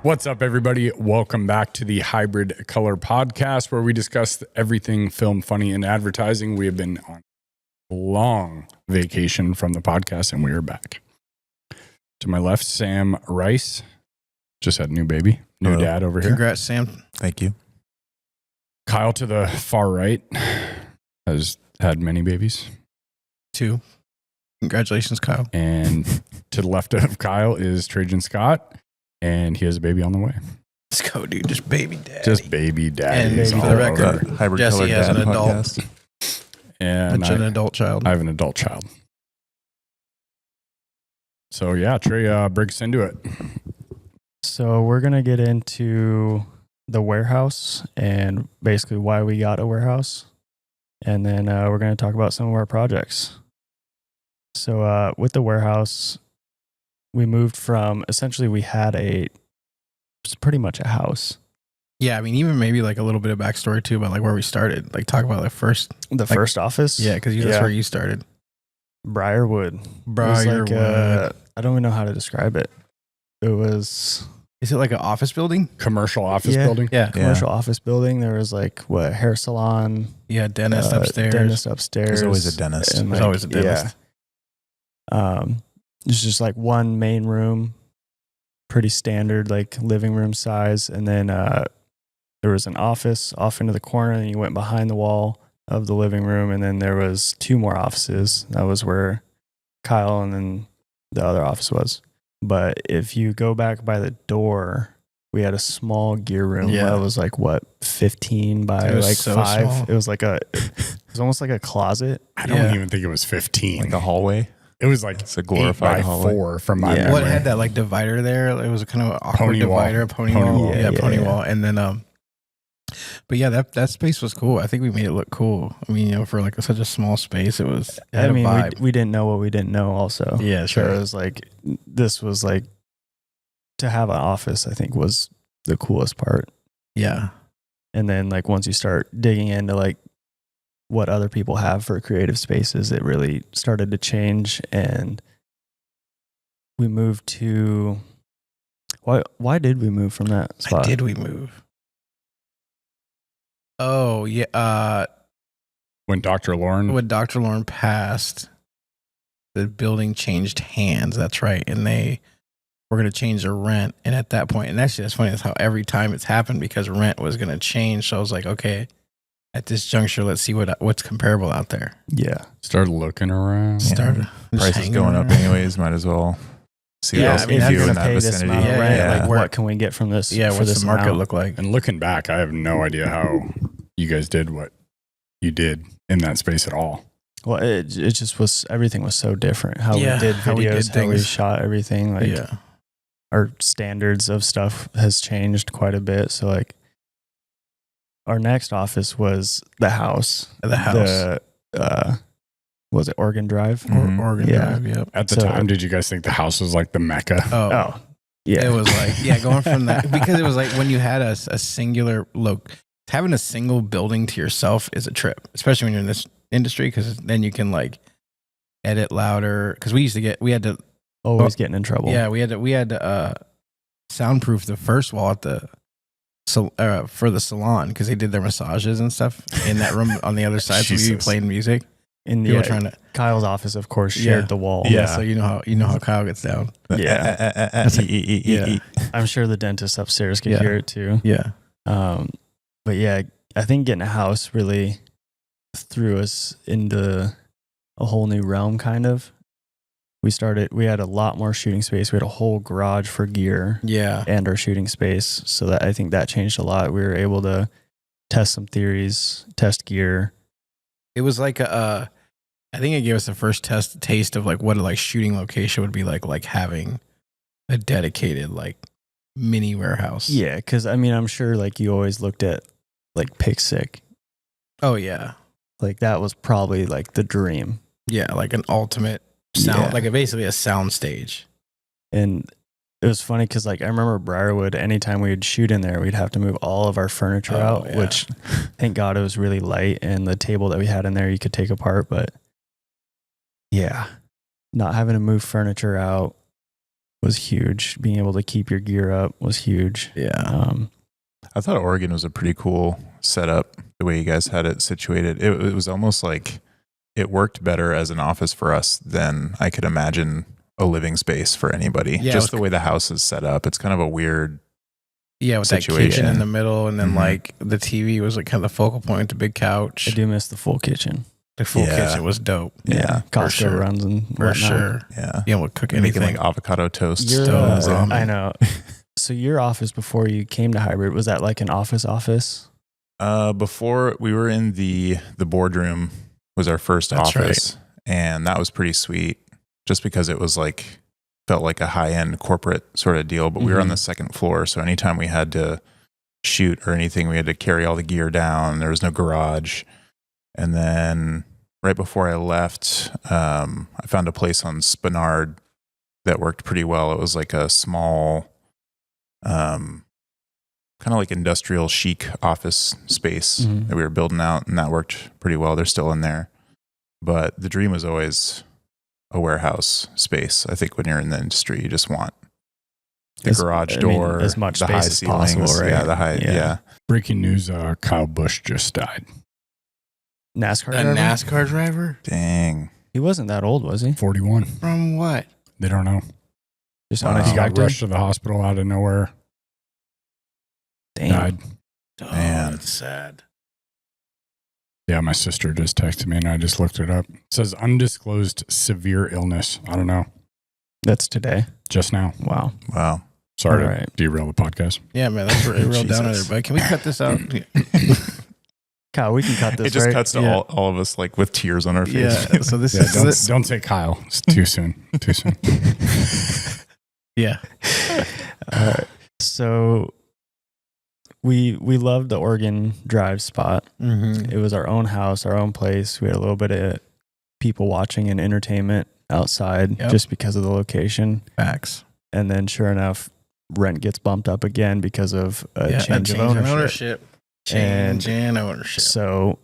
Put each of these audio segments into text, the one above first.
What's up, everybody? Welcome back to the Hybrid Color Podcast, where we discuss everything film, funny, and advertising. We have been on a long vacation from the podcast, and we are back. To my left, Sam Rice. Just had a new baby, new dad over here. Congrats, Sam. Thank you. Kyle to the far right has had many babies. 2. Congratulations, Kyle. And to the left of Kyle is Trajan Scott, and he has a baby on the way. Let's go, dude. Just baby daddy. Just baby daddy. And for the record, Hybrid Jesse Color has Dad an adult. podcast. And An adult child. I have an adult child. So yeah, Trey, bring us into it. So we're going to get into the warehouse and basically why we got a warehouse. And then we're going to talk about some of our projects. So with the warehouse, we moved from, essentially we had it's pretty much a house. Yeah, I mean, even maybe like a little bit of backstory too about like where we started. Like talk about first Office? Yeah, because that's where you started. Briarwood. Briarwood. I don't even know how to describe it. It was... Is it like an office building? Commercial office building? Yeah. Commercial office building. There was hair salon. Yeah, dentist upstairs. Dentist upstairs. There's always a dentist. And There's always a dentist. Yeah. It's just like one main room, pretty standard, like living room size. And then there was an office off into the corner, and you went behind the wall of the living room. And then there was 2 more offices. That was where Kyle and then the other office was. But if you go back by the door, we had a small gear room that was 15 by 5. Small. It was it was almost like a closet. I don't even think it was 15. Like a hallway. It was like It's a glorified 8 by hallway. 4 from my memory. What had that like divider there? It was a kind of an awkward Pony wall. divider, pony Pony wall. wall. Yeah, pony Yeah. wall. And then but yeah, that space was cool. I think we made it look cool. I mean, for like such a small space, it had a vibe. We didn't know what we didn't know also. Yeah, sure. So it was this was to have an office, I think, was the coolest part. Yeah. And then once you start digging into what other people have for creative spaces, it really started to change. And we moved to, why did we move from that spot? Why did we move? Oh, yeah. When Dr. Lauren... When Dr. Lauren passed, the building changed hands. That's right. And they were going to change the rent. And at that point, and actually that's funny, that's how every time it's happened, because rent was going to change. So I was like, okay, at this juncture, let's see what's comparable out there. Yeah. Started looking around. Started Prices going up anyways. Might as well see what else If we you're can do going in to that pay this vicinity. amount of rent, Yeah. what can we get from this? Yeah, for what's this the market amount? look like? And looking back, I have no idea how you guys did what you did in that space at all. Well, it just was, everything was so different. How Yeah, we did how we did videos, how we things. shot everything. Yeah. Our standards of stuff has changed quite a bit. So our next office was the house. The house. Was it Oregon Drive? Mhm. Oregon Yeah. Drive, yep. At the So- time, did you guys think the house was like the Mecca? Oh, Yeah. it was going from that, because it was when you had a singular having a single building to yourself is a trip, especially when you're in this industry, because then you can edit louder. Because we had to Always getting in trouble. Yeah, we had to soundproof the first wall at the for the salon, because they did their massages and stuff in that room on the other side. So we Jesus. played music. And People were trying to Kyle's office, of course, shared Yeah. the wall. yeah. So you know how Kyle gets down. Yeah. Yeah. I'm sure the dentist upstairs could Yeah. hear it too. Yeah. But yeah, I think getting a house really threw us into a whole new realm, kind of. We had a lot more shooting space. We had a whole garage for gear Yeah. and our shooting space. So I think that changed a lot. We were able to test some theories, test gear. It was I think it gave us the first taste of what a shooting location would be like having a dedicated mini warehouse. Yeah, because I'm sure you always looked at Pick Sick. Oh yeah. That was probably the dream. Yeah, an ultimate sound, Yeah. basically a sound stage. And it was funny because I remember Briarwood, anytime we would shoot in there, we'd have to move all of our furniture out, yeah. which thank God it was really light. And the table that we had in there, you could take apart. But yeah, not having to move furniture out was huge. Being able to keep your gear up was huge. Yeah. I thought Oregon was a pretty cool setup, the way you guys had it situated. It was almost like it worked better as an office for us than I could imagine a living space for anybody. Yeah, Just the way the house is set up. It's kind of a weird Yeah, with situation. that kitchen in the middle, and then Mhm. like the TV was like kind of the focal point, the big couch. I do miss the full kitchen. The full Yeah. kitchen was dope. Yeah, Costco sure. runs and For whatnot. sure. yeah. Being able to cook Making anything. like avocado toast. Your, stones uh, and- I know. So your office before you came to hybrid, was that like an office? Before we were in the boardroom was our first That's office, and that was pretty sweet. Just because it was like felt like a high end corporate sort of deal. But we were on Mhm. the second floor, so anytime we had to shoot or anything, we had to carry all the gear down. There was no garage, and then right before I left, I found a place on Spenard that worked pretty well. It was like a small, kind of like industrial chic office space Mhm. that we were building out, and that worked pretty well. They're still in there. But the dream was always a warehouse space. I think when you're in the industry, you just want the garage door, as much the space high as ceilings. possible, right? Yeah, the high, yeah. Breaking news: Kyle Busch just died. NASCAR A driver? NASCAR driver? Dang. He wasn't that old, was he? 41. From what? They don't know. Just Wow. He got unexpected. rushed to the hospital out of nowhere. Damn. Died. Oh, Man. that's sad. Yeah, my sister just texted me and I just looked it up. It says undisclosed severe illness. I don't know. That's today. Just now. Wow. Wow. Sorry All to right. derail the podcast. Yeah, man, that's real down Jesus. there. But can we cut this out? Kyle, we can cut this, It just right? cuts to Yeah. all of us like with tears on our face. Yeah. So this Yeah, is don't, this. don't say Kyle. It's too soon. Too soon. Yeah. So we loved the Oregon Drive spot. Mm-hmm. It was our own house, our own place. We had a little bit of people watching and entertainment outside Yep. just because of the location. Facts. And then sure enough, rent gets bumped up again because of a change of in ownership. Change in ownership. So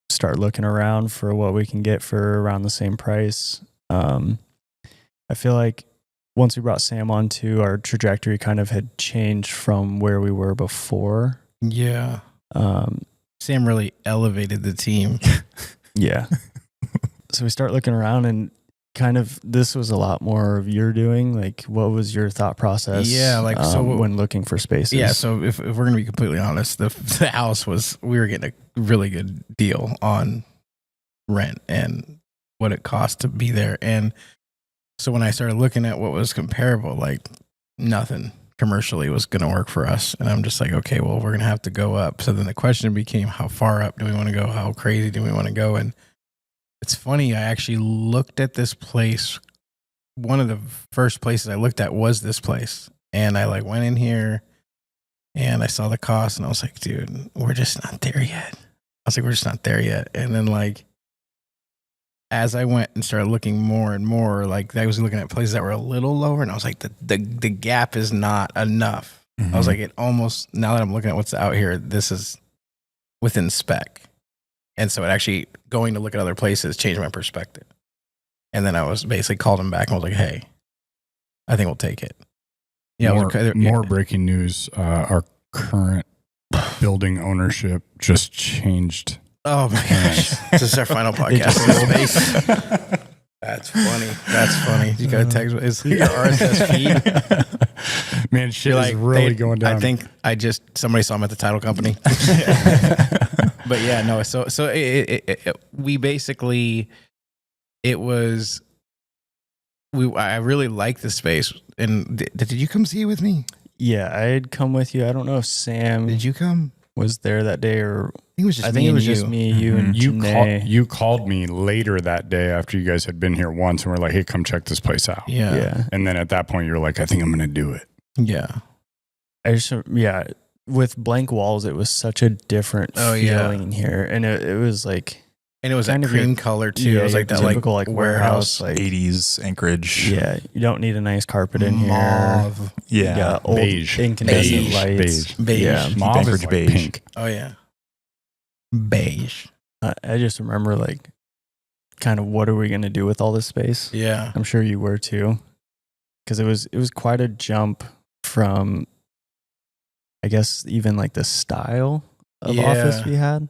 start looking around for what we can get for around the same price. I feel like once we brought Sam on too, our trajectory kind of had changed from where we were before. Yeah. Um, Sam really elevated the team. yeah. So we start looking around and kind of this was a lot more of your doing. Like, what was your thought process? Yeah, like, so- when looking for spaces. Yeah, so if we're going to be completely honest, the house we were getting a really good deal on rent and what it cost to be there. And so when I started looking at what was comparable, like nothing commercially was going to work for us. And I'm just like, okay, well, we're going to have to go up. So then the question became, how far up do we want to go? How crazy do we want to go? And it's funny, I actually looked at this place. One of the first places I looked at was this place. And I like went in here and I saw the cost and I was like, dude, we're just not there yet. I was like, we're just not there yet. And then like, as I went and started looking more and more, like I was looking at places that were a little lower and I was like, the gap is not enough. I was like, it almost, now that I'm looking at what's out here, this is within spec. And so it actually, going to look at other places changed my perspective. And then I was basically called him back and was like, hey, I think we'll take it. Yeah, more breaking news. Our current building ownership just changed. Oh my gosh. This is our final podcast in space. That's funny. That's funny. You got a text. It's your RSS feed. Man, shit You're is like, really going down. I think somebody saw him at the title company. But yeah, no. So we basically, I really like the space. And did you come see it with me? Yeah, I had come with you. I don't know if Sam Did you come? was there that day or I think it was just I me think it and was you. just me, you, and you Janae. you called me later that day after you guys had been here once and were like, hey, come check this place out. Yeah. Yeah. And then at that point, you're like, I think I'm going to do it. Yeah. I just, yeah, with blank walls, it was such a different Oh, yeah. feeling in here. And it was like, And it was Kind that of your- cream color too. yeah, it was like your that typical like like warehouse. like, 80s Anchorage. yeah, you don't need a nice carpet in here. Mauve. Yeah. Old Beige. incandescent Beige. lights. Beige. Yeah. Mauve is Anchorage like beige. pink. Oh yeah. Beige. I just remember like kind of what are we going to do with all this space? Yeah. I'm sure you were too. because it was quite a jump from, I guess, even like the style of office we had.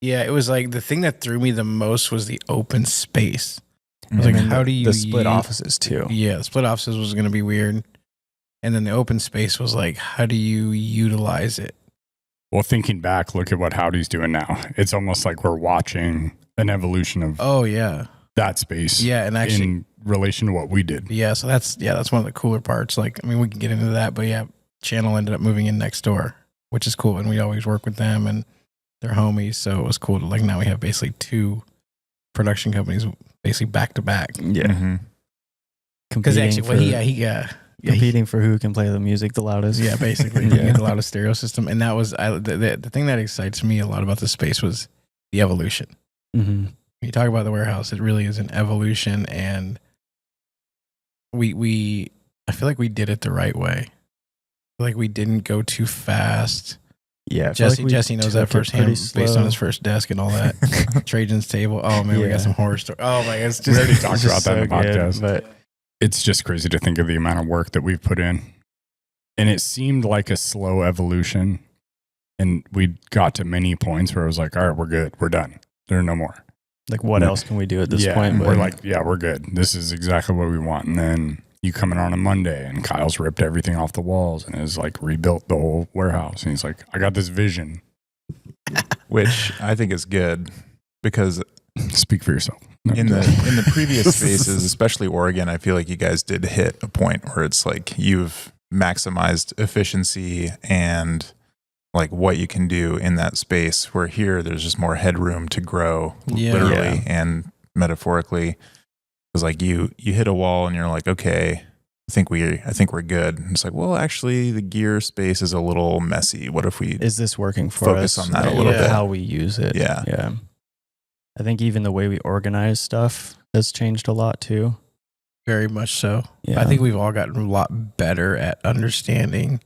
Yeah, it was like the thing that threw me the most was the open space. I was like, how do you the split offices too? Yeah, the split offices was going to be weird. And then the open space was like, how do you utilize it? Well, thinking back, look at what Howdy's doing now. It's almost like we're watching an evolution of that space. Yeah, and actually in relation to what we did. Yeah, so that's one of the cooler parts. Like, I mean, we can get into that, but yeah, Channel ended up moving in next door, which is cool. And we always work with them and they're homies. So it was cool to like, now we have basically 2 production companies basically back to back. Yeah. Because actually, competing for who can play the music the loudest. Yeah, basically. You get the loudest stereo system. And that was the thing that excites me a lot about the space was the evolution. Mm-hmm. When you talk about the warehouse, it really is an evolution. And I feel like we did it the right way. I feel like we didn't go too fast. Yeah, Jesse knows that firsthand based on his first desk and all that. Trajan's table. Oh man, we got some horror stories. Oh my, it's just We already talked about that in the good, podcast. but It's just crazy to think of the amount of work that we've put in. And it seemed like a slow evolution. And we got to many points where it was like, all right, we're good. We're done. There are no more. like, what else can we do at this point? And But we're like, yeah, we're good. This is exactly what we want. And then you come in on a Monday and Kyle's ripped everything off the walls and has like rebuilt the whole warehouse. And he's like, I got this vision. Which I think is good because Speak for yourself. No, in the previous spaces, especially Oregon, I feel like you guys did hit a point where it's like you've maximized efficiency and like what you can do in that space, where here there's just more headroom to grow, literally and metaphorically. Because like you hit a wall and you're like, okay, I think we're good. And it's like, well, actually the gear space is a little messy. What if we is this working for focus us? on that a little bit? How we use it. Yeah. I think even the way we organize stuff has changed a lot too. very much so. Yeah. I think we've all gotten a lot better at understanding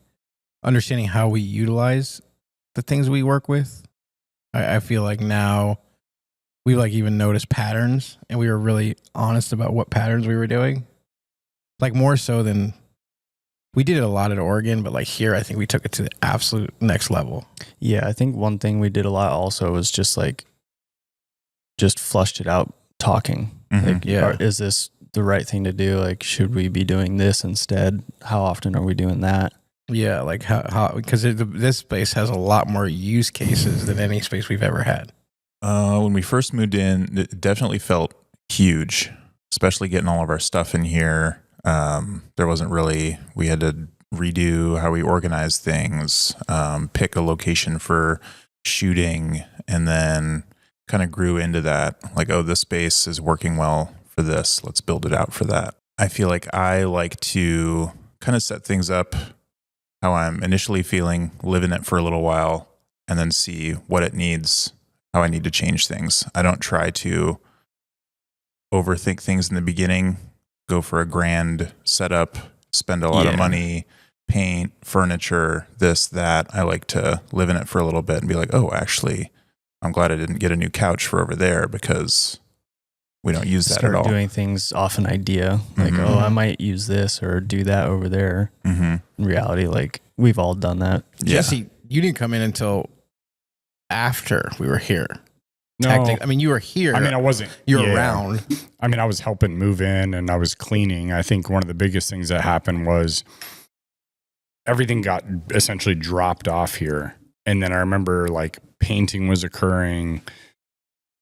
how we utilize the things we work with. I feel like now we like even noticed patterns, and we were really honest about what patterns we were doing. Like more so than we did it a lot at Oregon, but like here, I think we took it to the absolute next level. Yeah, I think one thing we did a lot also was just flushed it out talking. Mhm. Like, is this the right thing to do? Like, should we be doing this instead? How often are we doing that? Yeah, like how because this space has a lot more use cases than any space we've ever had. When we first moved in, it definitely felt huge, especially getting all of our stuff in here. There wasn't really, we had to redo how we organize things, pick a location for shooting, and then kind of grew into that. Like, oh, this space is working well for this. Let's build it out for that. I feel like I like to kind of set things up how I'm initially feeling, live in it for a little while, and then see what it needs, how I need to change things. I don't try to overthink things in the beginning, go for a grand setup, spend a lot of money, paint, furniture, this, that. I like to live in it for a little bit and be like, oh, actually, I'm glad I didn't get a new couch for over there because we don't use that at all. Start doing things off an idea. Like, oh, I might use this or do that over there. Mm-hmm. In reality, like, we've all done that. Yeah. Jesse, you didn't come in until after we were here. No, I mean, you were here. I mean, I wasn't. You're around. I mean, I was helping move in and I was cleaning. I think one of the biggest things that happened was everything got essentially dropped off here. And then I remember like painting was occurring.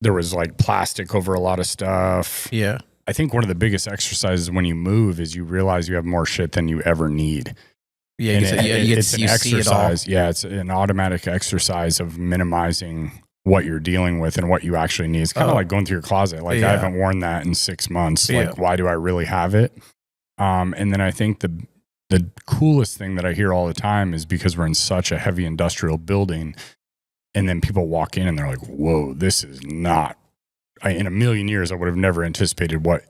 There was like plastic over a lot of stuff. Yeah. I think one of the biggest exercises when you move is you realize you have more shit than you ever need. Yeah. And It's an exercise. Yeah. It's an automatic exercise of minimizing what you're dealing with and what you actually need. It's kind of like going through your closet. Like, I haven't worn that in 6 months. Like, why do I really have it? And then I think the coolest thing that I hear all the time is because we're in such a heavy industrial building, and then people walk in and they're like, whoa, this is not, in a million years, I would have never anticipated what,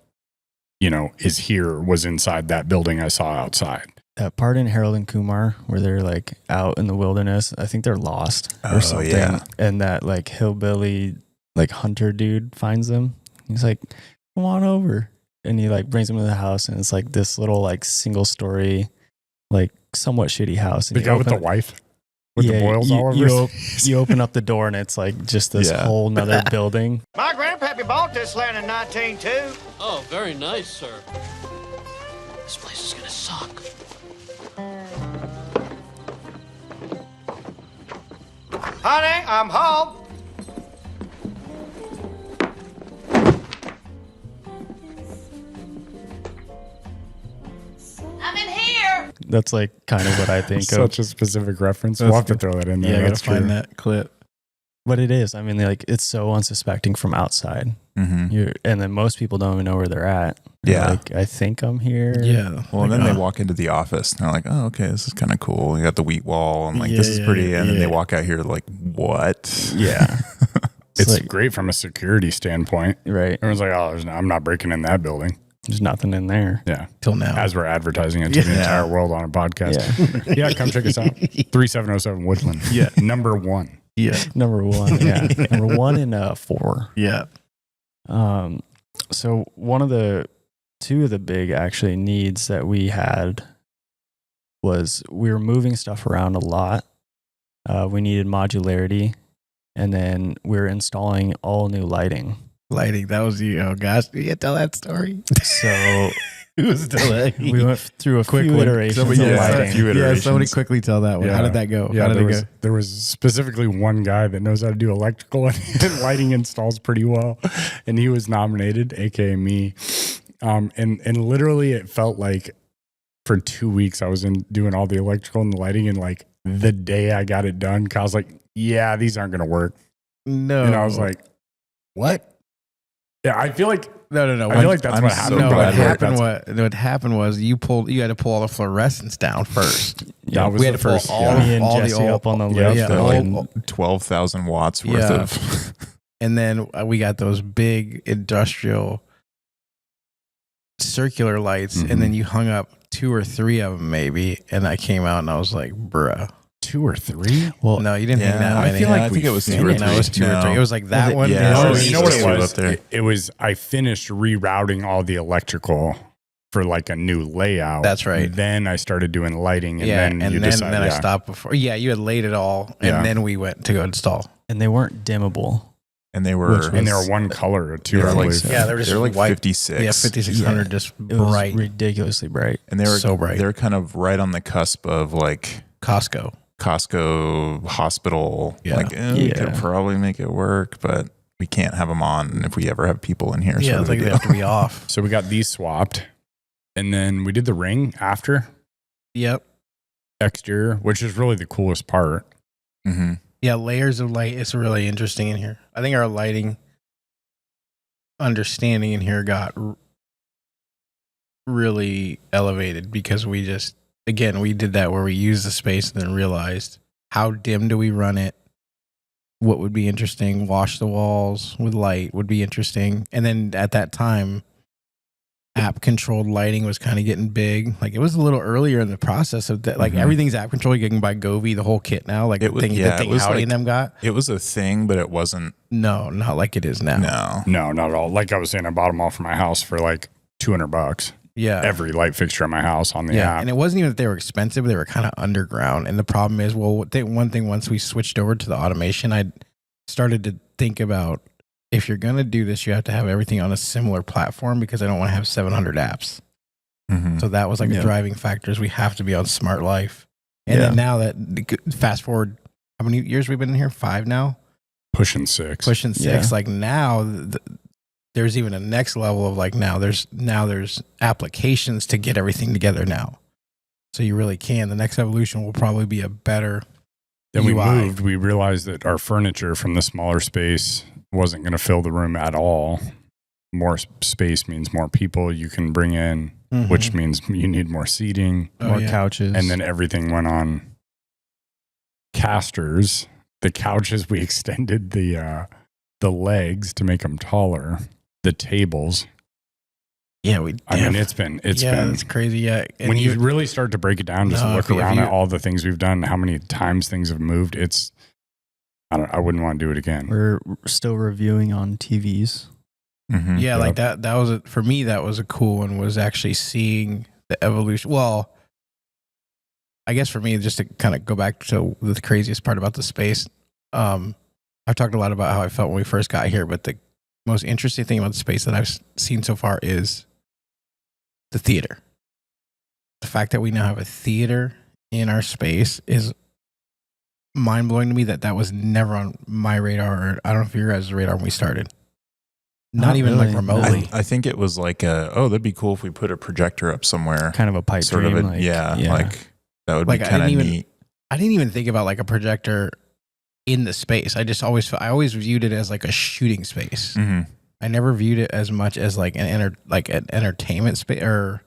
is here was inside that building I saw outside. That part in Harold and Kumar where they're like out in the wilderness, I think they're lost or something. Yeah. And that like hillbilly, like hunter dude finds them. He's like, come on over. and he like brings him to the house, and it's like this little like single story, like somewhat shitty house. And The you guy with the open- wife with the boils all over you, his you open up the door, and it's like just this Yeah. whole nother building. My grandpappy bought this land in 1902. Oh, very nice, sir. This place is gonna suck. Honey, I'm home. I'm in here. That's like kind of what I think of. Such a specific reference. We'll have to throw that in there. Yeah, I gotta That's true. find that clip. But it is. I mean, like it's so unsuspecting from outside. Mm-hmm. And then most people don't even know where they're at. Yeah. Like, I think I'm here. Yeah. Well, and then they walk into the office and they're like, oh, okay, this is kind of cool. You got the wheat wall and like, this is pretty. And then they walk out here like, what? Yeah. It's like, great from a security standpoint. right. Everyone's like, oh, I'm not breaking in that building. There's nothing in there. Yeah. Till now. As we're advertising it to the entire world on a podcast. Yeah, come check us out. 3707 Woodland. Yeah. Number 1. Yeah. Number 1. Yeah. Number 1 and 4. Yeah. So two of the big actually needs that we had was we were moving stuff around a lot. We needed modularity, and then we were installing all new lighting. Lighting. That was you. Oh gosh. You can't tell that story. So It was delayed. we went through a Quick few one. iterations Somebody- of yeah, lighting. few Yeah, iterations. somebody quickly tell that one. Yeah. How did that go? Yeah, How did there it was, go? there was specifically one guy that knows how to do electrical and lighting installs pretty well, and he was nominated, aka me. And literally, it felt like for 2 weeks I was doing all the electrical and the lighting, and like the day I got it done, Kyle's like, "Yeah, these aren't going to work," No. and I was like, "What?" Yeah, I feel like no. I feel like that's I'm what so happened. No, but I what feel like happened? that's- What happened was you had to pull all the fluorescence down first. that was we had the to pull first. all yeah. of- Me and all the Jesse old- up on the yeah, lift. yeah, They're all- like 12,000 watts worth Yeah. of. And then we got those big industrial circular lights, Mhm. and then you hung up 2 or 3 of them maybe, and I came out and I was like, bruh. 2 or 3. Well, No, you didn't hang that I many. feel like I think it was 2 or 3. No, it was 2 or 3. It was like that it- one. yeah. Oh, There's you know what it two was? up there. It was I finished rerouting all the electrical for like a new layout. That's right. Then I started doing lighting, and Yeah, then and you then, decided. then I yeah. stopped before. Yeah, you had laid it all, and Yeah. then we went to go install. and they weren't dimmable. And they were, Which And they were one color or two, they were I like, believe. Yeah, they were just like white. 56. Yeah, 5600, Yeah. just It was bright. ridiculously bright. And they were so bright. They're kind of right on the cusp of like Costco. Costco hospital. Yeah. Like, we Yeah. could probably make it work, but we can't have them on if we ever have people in here. Yeah, sort it's of a like they deal. have to be off. So we got these swapped, and then we did the ring after Yep. exterior, which is really the coolest part. Mm-hmm. Yeah, layers of light is really interesting in here. I think our lighting understanding in here got really elevated because we just, again, we did that where we used the space and then realized how dim do we run it? What would be interesting? Wash the walls with light would be interesting. And then at that time, app controlled lighting was kind of getting big. Like it was a little earlier in the process of that. Like Mhm. everything's app controlled. You can buy Govee, the whole kit now. Like It was- the yeah, thing it was Howdy like- and them got. It was a thing, but it wasn't. No, not like it is now. No. No, not at all. Like I was saying, I bought them all for my house for like $200. Yeah. Every light fixture in my house on the Yeah. app. And it wasn't even that they were expensive. They were kind of underground. And the problem is, well, one thing, once we switched over to the automation, I started to think about if you're going to do this, you have to have everything on a similar platform because I don't want to have 700 apps. Mm-hmm. So that was like Yeah. a driving factor is we have to be on Smart Life. And Yeah. then now that fast forward, how many years we've been in here? 5 now? Pushing 6. Pushing 6. Yeah. Like now there's even a next level of like now there's applications to get everything together now. So you really can. The next evolution will probably be a better Then we UI. moved. We realized that our furniture from the smaller space wasn't going to fill the room at all. More space means more people you can bring in, which means you need more seating. Oh, More yeah. couches. And then everything went on casters. The couches, we extended the legs to make them taller. The tables. Yeah, we. I mean, it's been it's crazy. Yeah, and when you really start to break it down, just No, look if you- around if at you- all the things we've done, how many times things have moved. I wouldn't want to do it again. we're still reviewing on TVs. Mhm. Yeah, like that was for me, that was a cool one, was actually seeing the evolution. Well, I guess for me, just to kind of go back to the craziest part about the space, I've talked a lot about how I felt when we first got here, but the most interesting thing about the space that I've seen so far is the theater. The fact that we now have a theater in our space is mind-blowing to me, that was never on my radar, or I don't know if your guys' radar when we started. Not even really, like remotely. I think it was like that'd be cool if we put a projector up somewhere. Kind of a pipe Sort dream. of like, like that would Like, be I kind of didn't even- neat. I didn't even think about like a projector in the space. I always viewed it as like a shooting space. Mhm. I never viewed it as much as like an entertainment space or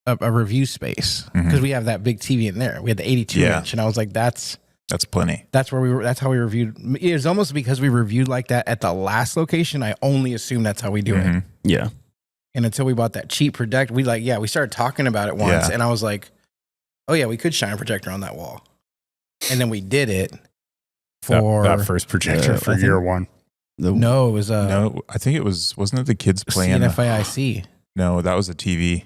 a review space, because we have that big TV in there. We had the 82 inch, and I was like, that's plenty. that's where we were. That's how we reviewed. It was almost because we reviewed like that at the last location. I only assume that's how we do it. Yeah. And until we bought that cheap projector, we started talking about it once, and I was like, oh yeah, we could shine a projector on that wall. And then we did it for that first projector for year one. No, it was No, I think it wasn't it the kids playing? CNFIC. No, that was a TV.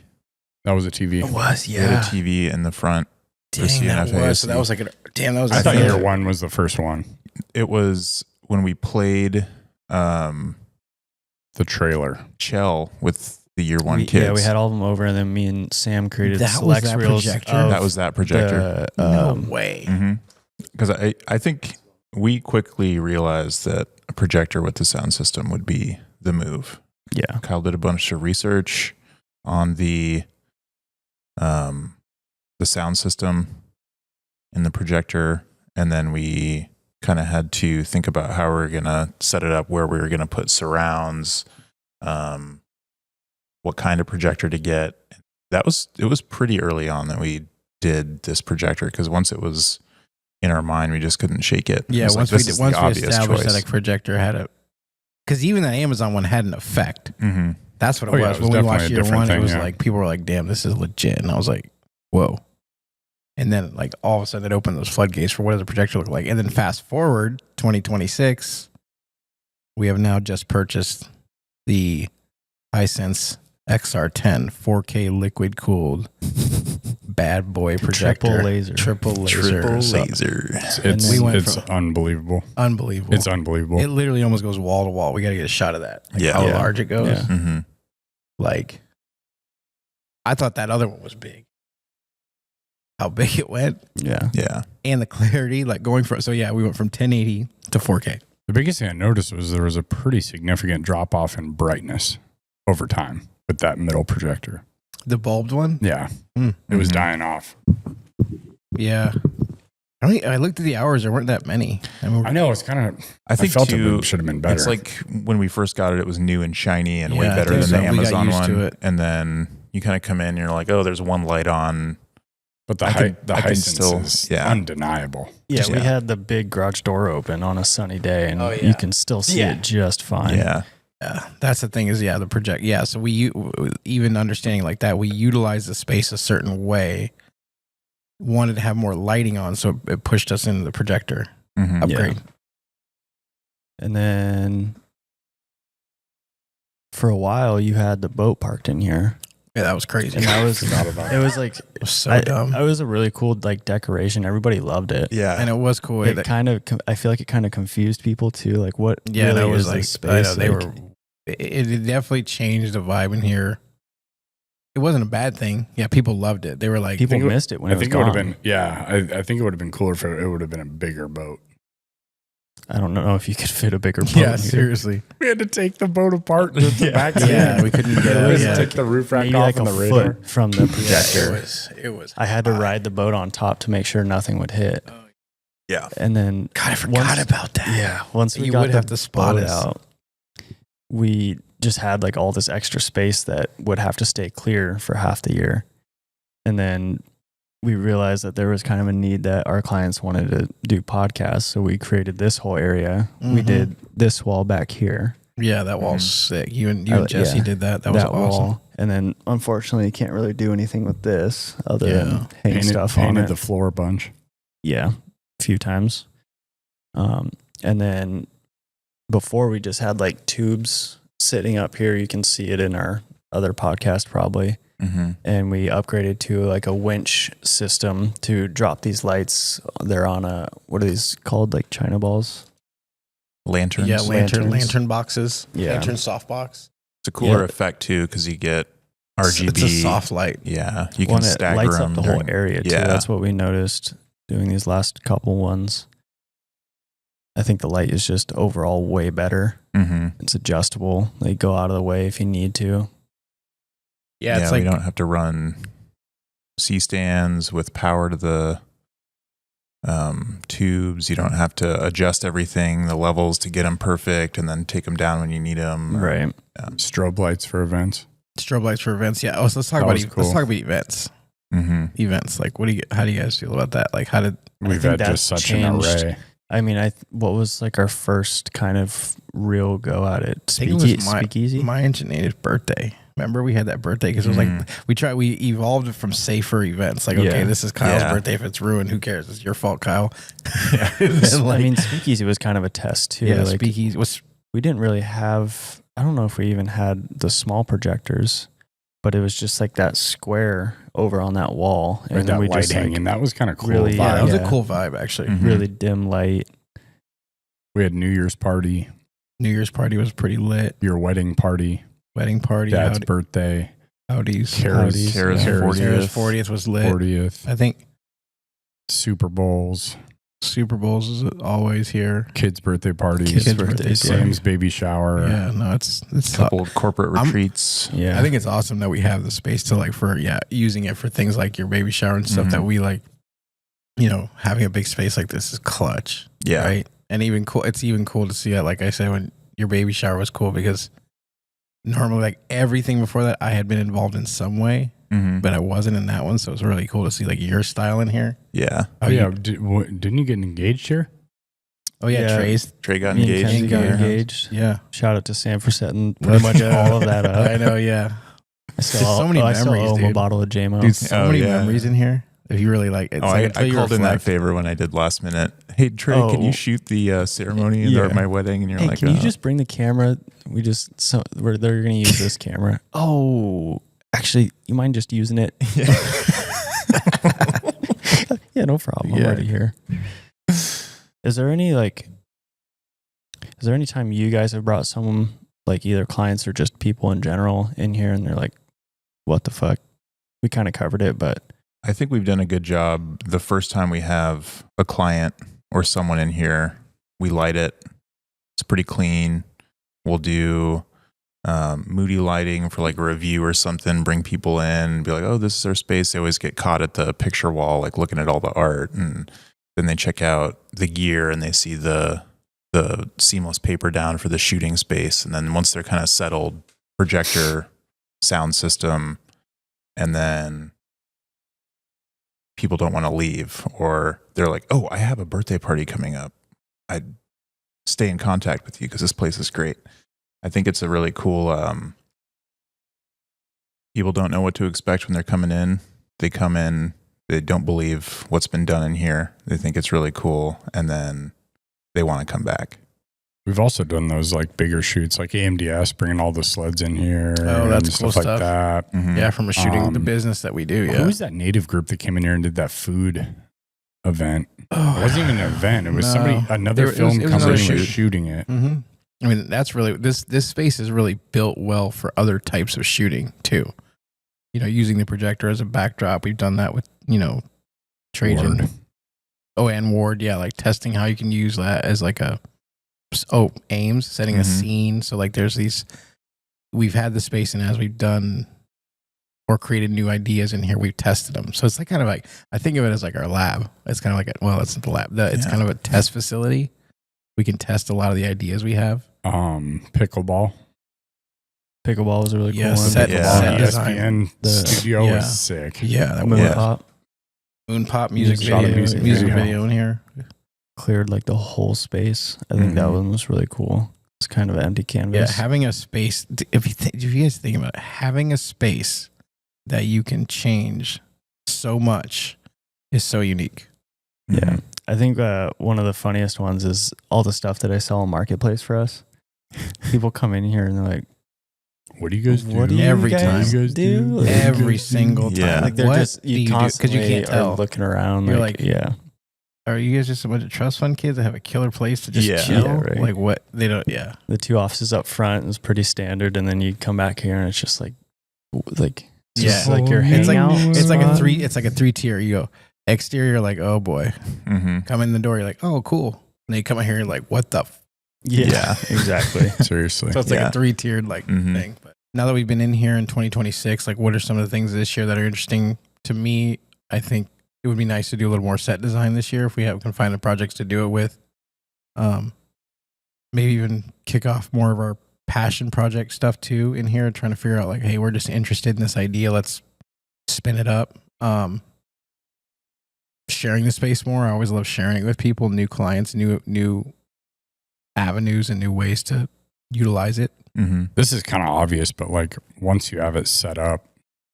That was a TV. It was, We had a TV in the front. for Dang, that CNFIC. was. So that was like that was. I thought think- year one was the first one. It was when we played The trailer. Shell with the year one kids. Yeah, we had all of them over, and then me and Sam created That select was that reels. projector? of that was that projector. the, No way. Because I think we quickly realized that a projector with the sound system would be the move. Yeah. Kyle did a bunch of research on the sound system in the projector, and then we kind of had to think about how we were going to set it up, where we were going to put surrounds, what kind of projector to get. It was pretty early on that we did this projector, because once it was in our mind, we just couldn't shake it. Yeah, It was once this is we the obvious established choice. that a projector had a, because even that Amazon one had an effect. Mhm. That's what it Oh, yeah, was. it was When we definitely watched a year different one, thing, it was yeah. like people were like, "Damn, this is legit," and I was like, "Whoa!" And then like all of a sudden, it opened those floodgates for what does a projector look like. And then fast forward 2026, we have now just purchased the Hisense XR10 4K liquid cooled bad boy projector, Triple laser. triple laser, Triple So, laser. It's, we went it's from- unbelievable. unbelievable. It's unbelievable. It literally almost goes wall to wall. We got to get a shot of that. Like Yeah. how Yeah. large it goes. Yeah. Mm-hmm. Like, I thought that other one was big. How big it went, Yeah. Yeah. and the clarity, like going from. So yeah, we went from 1080 to 4K. The biggest thing I noticed was there was a pretty significant drop off in brightness over time with that middle projector. The bulbed one. Yeah. Mm. It was Mhm. dying off. Yeah. I looked at the hours. There weren't that many. I mean, I know it's kind of, I think felt too, it should have been better. It's like when we first got it, it was new and shiny and way Yeah, I better think than so. the We got Amazon used to one. it. And then you kind of come in and you're like, oh, there's one light on. but the I height, can- the I can Hisense still- is yeah. undeniable. Yeah, we Yeah. had the big garage door open on a sunny day, and Oh, yeah. you can still see Yeah. it just fine. Yeah. yeah, that's the thing is, the project. Yeah. So even understanding like that, we utilize the space a certain way. Wanted to have more lighting on, so it pushed us into the projector Mhm. upgrade. And then for a while, you had the boat parked in here, Yeah, that was crazy. and that was Forgot about it. Was like It was so dumb. It was a really cool like decoration. Everybody loved it. Yeah. And it was cool. It kind of, I feel like it kind of confused people too. Like, what? Yeah, really that was is like, this I know, space? they Like, were. It definitely changed the vibe in here. It wasn't a bad thing. Yeah, people loved it. They were like, people think it- missed it when I it was think it would have gone. been, yeah, I think it would have been cooler if it would have been a bigger boat. I don't know if you could fit a bigger boat. yeah, in here. seriously. We had to take the boat apart just the back. Yeah, we couldn't get We it. had to Yeah. take the roof rack Maybe off like and a the radar. foot from the projector. It was. I had to ride the boat on top to make sure nothing would hit. Yeah. And then God, I forgot once- about that. yeah, once we You got would the have to spot boat us. out, we just had like all this extra space that would have to stay clear for half the year. And then we realized that there was kind of a need that our clients wanted to do podcasts. So we created this whole area. We Mhm. did this wall back here. Yeah, that wall's sick. You and Oh, Jesse yeah. did that. That was awesome. wall. And then unfortunately you can't really do anything with this other Yeah. than hang stuff on painted it. the floor a bunch. Yeah, a few times. And then before we just had like tubes sitting up here. You can see it in our other podcast probably. Mm-hmm. And we upgraded to like a winch system to drop these lights. They're on what are these called? Like China balls? Lanterns. Yeah, Lanterns. lantern boxes. Yeah. Lantern softbox. It's a cooler Yeah. effect too because you get RGB. It's a soft light. Yeah, you Well, can and it stagger lights them up the whole during- area too. Yeah. That's what we noticed doing these last couple ones. I think the light is just overall way better. Mhm. It's adjustable. They go out of the way if you need to. Yeah, it's we like don't have to run C-stands with power to the tubes. You don't have to adjust everything, the levels to get them perfect, and then take them down when you need them. Right. Strobe lights for events. strobe lights for events. Yeah. Oh, so let's talk That about was let's cool. talk about events. Mm-hmm. Events. Like, how do you guys feel about that? Like, how did We've think had that's just such changed. an array. I mean, what was like our first kind of real go at it? I think it was Speakeasy? my engineer's birthday. Remember we had that birthday because it was like we evolved it from safer events. Like, okay, Yeah. this is Kyle's Yeah. birthday. If it's ruined, who cares? It's your fault, Kyle. I mean, Speakeasy was kind of a test too. yeah, like, speakeasy was we didn't really have, I don't know if we even had the small projectors, but it was just like that square over on that wall. Or And that we light just hanging. like That was kind of cool. really- yeah, that was yeah. a cool vibe actually. Mhm. really dim light. We had New Year's party, New Year's party was pretty lit. your wedding party, Wedding party, dad's birthday, howdies. Kara's Kara's Kara's 40th. 40th was lit. 40th, I think Super Bowls, Super Bowls is always here. kids' birthday parties, Kids' birthdays, birthdays. yeah. Sam's baby shower. Yeah, no, it's A couple of corporate I'm- retreats. Yeah. I think it's awesome that we have the space to like for using it for things like your baby shower and stuff that we like. Having a big space like this is clutch. Yeah. Right. And even cool. It's even cool to see it. Like I said, when your baby shower was cool because normally like everything before that I had been involved in some way, Mm-hmm. but I wasn't in that one. So it's really cool to see like your style in here. Yeah. Oh, yeah. Didn't you get engaged here? Oh yeah, Yeah. Trey's. Trey got Me and engaged. Kenzie got Yeah. engaged. Yeah. Shout out to Sam for setting pretty much all of that up. I know. Yeah. I still, There's so many I still memories, owe him a dude. bottle of JMO. Dude, so Oh, many yeah. memories in here. If you really like, it's Oh, like I until you called in that reflect. favor when I did last minute. Hey, Trey, can Oh. you shoot the ceremony Yeah. at my wedding? And you're Hey, like, can you just bring the camera? They're going to use this camera. Oh, actually, you mind just using it? Yeah, no problem. I'm Yeah. already here. Is there any time you guys have brought someone, like either clients or just people in general, in here and they're like, what the fuck? We kind of covered it, but I think we've done a good job. The first time we have a client or someone in here, we light it. It's pretty clean. We'll do moody lighting for like a review or something, bring people in and be like, oh, this is our space. They always get caught at the picture wall, like looking at all the art. And then they check out the gear and they see the seamless paper down for the shooting space. And then once they're kind of settled, projector, sound system, and then people don't want to leave, or they're like, oh, I have a birthday party coming up. I'd stay in contact with you because this place is great. I think it's a really cool, people don't know what to expect when they're coming in. They come in, they don't believe what's been done in here. They think it's really cool. And then they want to come back. We've also done those like bigger shoots, like AMDS, bringing all the sleds in here. Oh, that's and cool stuff stuff. like that. Mhm. Yeah, from a shooting the Um, business that we do. Yeah. Who was that native group that came in here and did that food event? Oh, It wasn't even an event. It was No. somebody, another It was- film it was company another was shoot. shooting it. hmm I mean, that's really this space is really built well for other types of shooting too. Using the projector as a backdrop. We've done that with Trajan. Ward. Oh, and Ward. Yeah, like testing how you can use that as like aims, setting a Mhm. scene. So like there's these. We've had the space, and as we've done or created new ideas in here, we've tested them. So it's like kind of like I think of it as like our lab. It's kind of like it's not the lab. It's Yeah. kind of a test facility. We can test a lot of the ideas we have. Pickleball. pickleball was a really cool Yeah, one. set ESPN design. The- studio yeah. was sick. Yeah, that Moon Yeah. Pop Moon Pop music Shot a video, music music video. video in here. cleared like the whole space. I think that Mhm. one was really cool. It's kind of an empty Yeah, canvas. having a space. If you guys think about it, having a space that you can change so much is so unique. Yeah. I think one of the funniest ones is all the stuff that I sell on Marketplace for us. People come in here and they're like, what do you guys do? what do you Every guys time. do? Every single time. Yeah. Like they're What just, do you do? constantly you can't are tell. looking around. You're like, yeah. Are you guys just a bunch of trust fund kids that have a killer place to just Yeah. chill? Yeah, right. Like what? They don't. Yeah. The 2 offices up front is pretty standard. And then you come back here and it's just like it's just Yeah. like your It's like hangout it's like a spot. 3. It's like a 3 tier. You go exterior, like oh boy. Mm-hmm. Come in the door, you're like oh cool. And then you come out here, you're like what the. Yeah, exactly. Seriously. So it's like Yeah. a 3 tiered like Mhm. thing. But now that we've been in here in 2026, like what are some of the things this year that are interesting to me? I think it would be nice to do a little more set design this year if we can find the projects to do it with. Maybe even kick off more of our passion project stuff too in here, trying to figure out like, hey, we're just interested in this idea. Let's spin it up. Sharing the space more. I always love sharing it with people, new clients, new avenues and new ways to utilize it. Mm-hmm. This is kind of obvious, but like once you have it set up,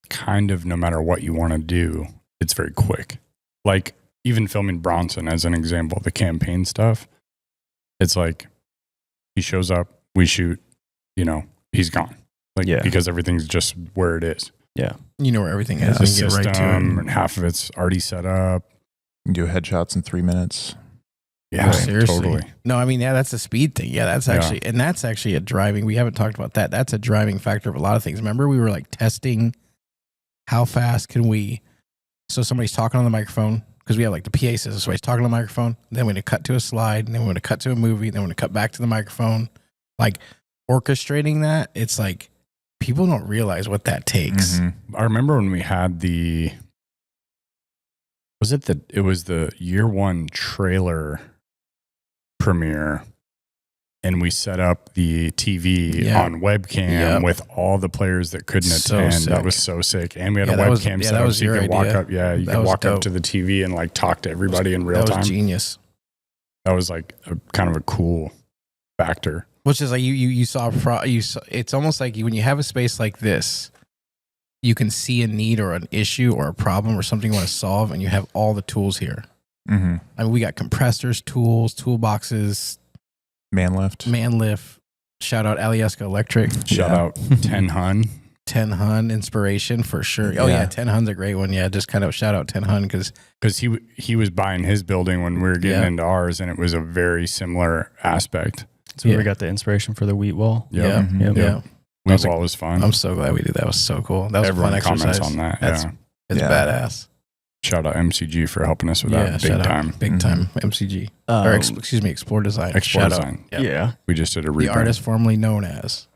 kind of no matter what you want to do, it's very quick. Like even filming Bronson as an example, the campaign stuff, it's like he shows up, we shoot, he's gone. Like Yeah. because everything's just where it is. You know where everything The is. And system get right to it. and half of it's already set up. You can do headshots in 3 minutes. Yeah, Seriously. totally. No, I mean, yeah, that's a speed thing. Yeah, that's actually a driving. We haven't talked about that. That's a driving factor of a lot of things. Remember, we were like testing how fast can we. So somebody's talking on the microphone because we have like the PA system. So he's talking on the microphone. Then we're going to cut to a slide. And then we're going to cut to a movie. Then we're going to cut back to the microphone. Like orchestrating that, it's like people don't realize what that takes. Mm-hmm. I remember when we had it was the year 1 trailer premiere and we set up the TV on webcam with all the players that couldn't So attend. sick. That was so sick. And we had a that was- webcam yeah, set that up was so you your could walk idea. up. Yeah, you That could was walk dope. up to the TV and like talk to everybody in real That time. was genius. That was like a kind of a cool factor. Which is like you saw it's almost like when you have a space like this, you can see a need or an issue or a problem or something you want to solve, and you have all the tools here. Mm-hmm. I mean, we got compressors, tools, toolboxes, Man lift. man lift. Shout out Alieska Electric. Shout out 10 Hun. 10 Hun inspiration for sure. Oh yeah, 10 Hun's a great one. Yeah, just kind of shout out 10 Hun because he was buying his building when we were getting Yeah. into ours, and it was a very similar aspect. So we got the inspiration for the wheat wall. yeah, Mhm. Yep. yeah. Wheat wall was fun. I'm so glad we did that. It was so cool. That was Everyone a fun comments exercise. on that. That's- Yeah. It's Yeah. badass. Shout out MCG for helping us with Yeah, that big shout out. time. Big time MCG. Or excuse me, Explore Design. Explore Shout Design. out. Yeah. Yeah. We just did a The rebrand. artist formerly known as.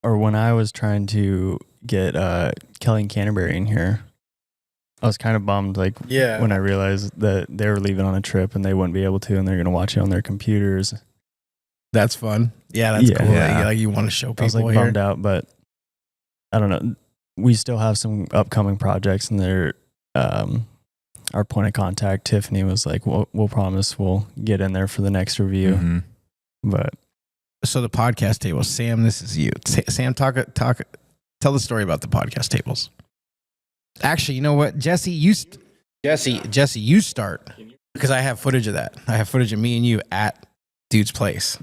When I was trying to get Kelly and Canterbury in here, I was kind of bummed. Like when I realized that they were leaving on a trip and they wouldn't be able to, and they're going to watch it on their computers. That's fun. Yeah, that's Yeah. cool. Yeah. Like, you want to show people I was like here. bummed out, but I don't know. We still have some upcoming projects, and they're our point of contact, Tiffany, was like, "We'll promise we'll get in there for the next review." Mm-hmm. But So the podcast table, Sam, this is you. Sam, tell the story about the podcast tables. Actually, you know what, Jesse, you start because I have footage of that. I have footage of me and you at Dude's place